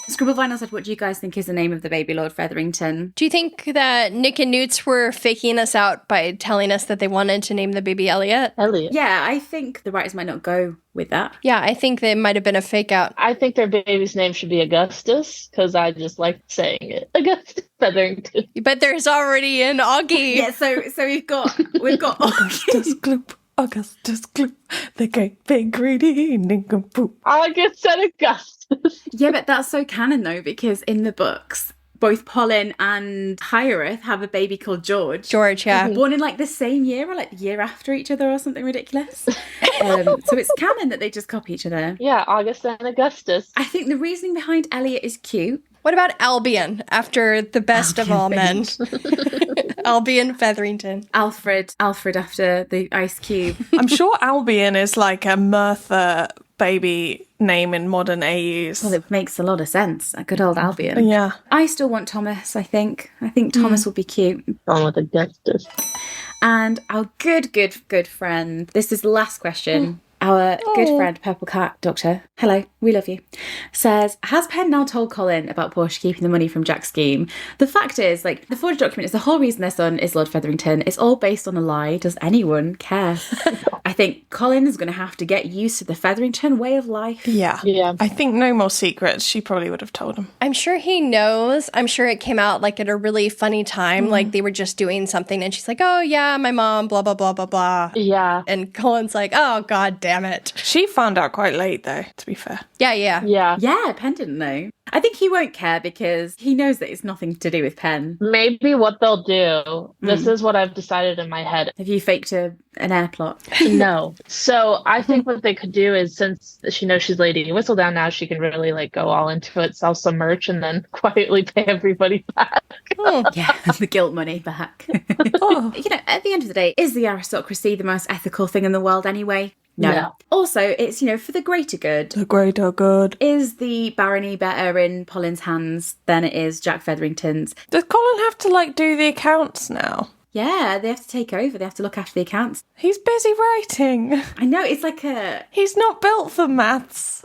Scribble Vinyl said, what do you guys think is the name of the baby, Lord Featherington? Do you think that Nick and Newts were faking us out by telling us that they wanted to name the baby Elliot? Elliot. Yeah, I think the writers might not go with that. Yeah, I think they might have been a fake out. I think their baby's name should be Augustus, because I just like saying it. Augustus Featherington. But there's already an Augie. Yeah, so we've got Augustus Gloop. Augustus Gloop, the great big greedy nincompoop. August and Augustus. Yeah, but that's so canon though, because in the books, both Polin and Hyacinth have a baby called George. George, yeah. Born in like the same year or like the year after each other or something ridiculous. So it's canon that they just copy each other. Yeah, August and Augustus. I think the reasoning behind Elliot is cute. What about Albion, after the best of all men? Albion Featherington. Alfred after the Ice Cube. I'm sure Albion is like a Merthyr baby name in modern AUs. Well, it makes a lot of sense. A good old Albion. Yeah. I still want Thomas, I think. I think Thomas will be cute. Gone with Augustus. And our good friend, this is the last question. Our good friend, Purple Cat Doctor, hello, we love you, says, has Penn now told Colin about Portia keeping the money from Jack's scheme? The fact is, like, the forged document is the whole reason their son is Lord Featherington. It's all based on a lie. Does anyone care? I think Colin is going to have to get used to the Featherington way of life. Yeah. Yeah. I think no more secrets. She probably would have told him. I'm sure he knows. I'm sure it came out like at a really funny time. Like they were just doing something and she's like, oh yeah, my mom, blah, blah, blah, blah, blah. Yeah. And Colin's like, oh, God damn it. She found out quite late though, to be fair. Yeah, yeah. Yeah. Yeah, Penn didn't know. I think he won't care because he knows that it's nothing to do with Penn. Maybe what they'll do, this is what I've decided in my head. Have you faked an air plot? No. So I think what they could do is, since she knows she's Lady Whistledown now, she can really like go all into it, sell some merch, and then quietly pay everybody back. Yeah, the guilt money back. You know, at the end of the day, is the aristocracy the most ethical thing in the world anyway? No. Also, it's, you know, for the greater good. The greater good. Is the barony better in Polin's hands than it is Jack Featherington's? Does Colin have to like do the accounts now? Yeah, they have to take over. They have to look after the accounts. He's busy writing. I know, it's like a... He's not built for maths.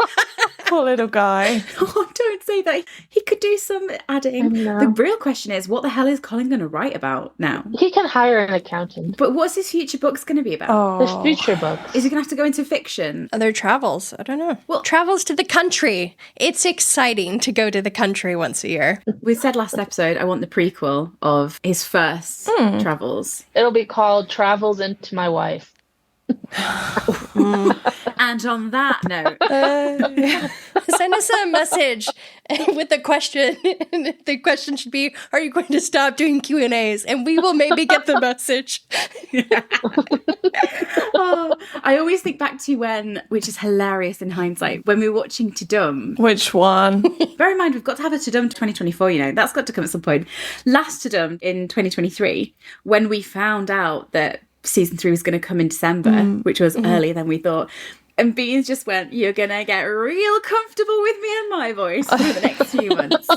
Poor little guy. Oh, don't say that. He could do some adding. The real question is, what the hell is Colin going to write about now? He can hire an accountant. But what's his future books going to be about? Oh. His future books. Is he going to have to go into fiction? Other travels. I don't know. Well, travels to the country. It's exciting to go to the country once a year. We said last episode, I want the prequel of his first travels. It'll be called Travels Into My Wife. And on that note, send us a message with a question. And the question should be, are you going to stop doing Q&As? And we will maybe get the message. I always think back to when, which is hilarious in hindsight, when we were watching To Dumb. Which one? Bear in mind, we've got to have a To Dumb 2024, you know, that's got to come at some point. Last To Dumb in 2023, when we found out that season 3 was going to come in December, which was earlier than we thought. And Beans just went, you're going to get real comfortable with me and my voice for the next few months.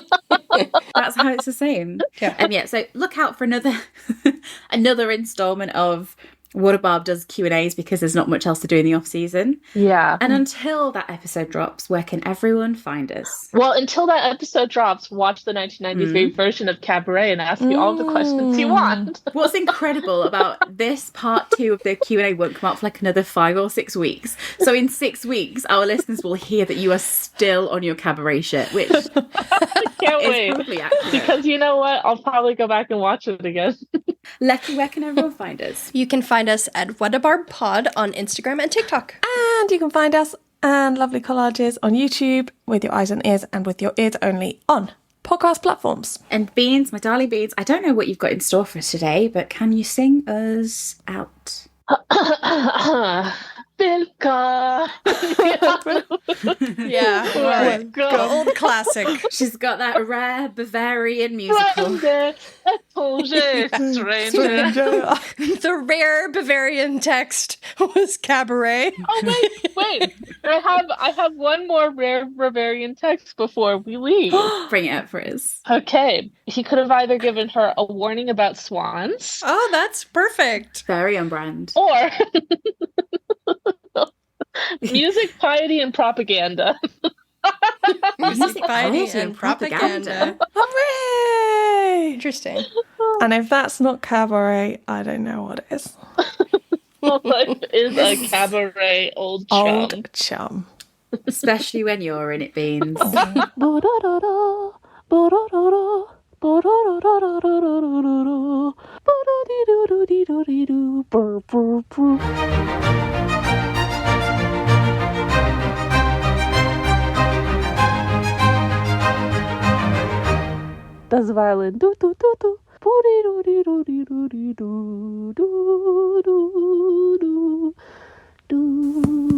That's how it's the same. Yeah. And yeah, so look out for another installment of What a Barb Does Q&As, because there's not much else to do in the off season. Yeah. And until that episode drops, where can everyone find us? Well, until that episode drops, watch the 1993 version of Cabaret and ask me all the questions you want. What's incredible about this part 2 of the Q&A won't come out for like another 5 or 6 weeks. So in 6 weeks, our listeners will hear that you are still on your Cabaret shit, which Can't wait. probably accurate. Because you know what? I'll probably go back and watch it again. Lecky, where can everyone find us? You can find us at What a Barb Pod on Instagram and TikTok. And you can find us and lovely collages on YouTube with your eyes and ears and with your ears only on podcast platforms. And Beans, my darling Beans, I don't know what you've got in store for us today, but can you sing us out? Bilka. Yeah. All right. Go. Old classic. She's got that rare Bavarian musical. The rare Bavarian text was Cabaret. Oh wait! I have one more rare Bavarian text before we leave. Bring it up for us. Okay, he could have either given her a warning about swans, Oh, that's perfect. Very on brand. or music, piety, and propaganda. Music, piety, piety, and and propaganda. Hooray! Interesting. And if that's not cabaret, I don't know what is. Life is a cabaret, old chum. Old chum. Especially when you're in it, Beans. Das violin. Do do do do. Do do do do do do do do do do.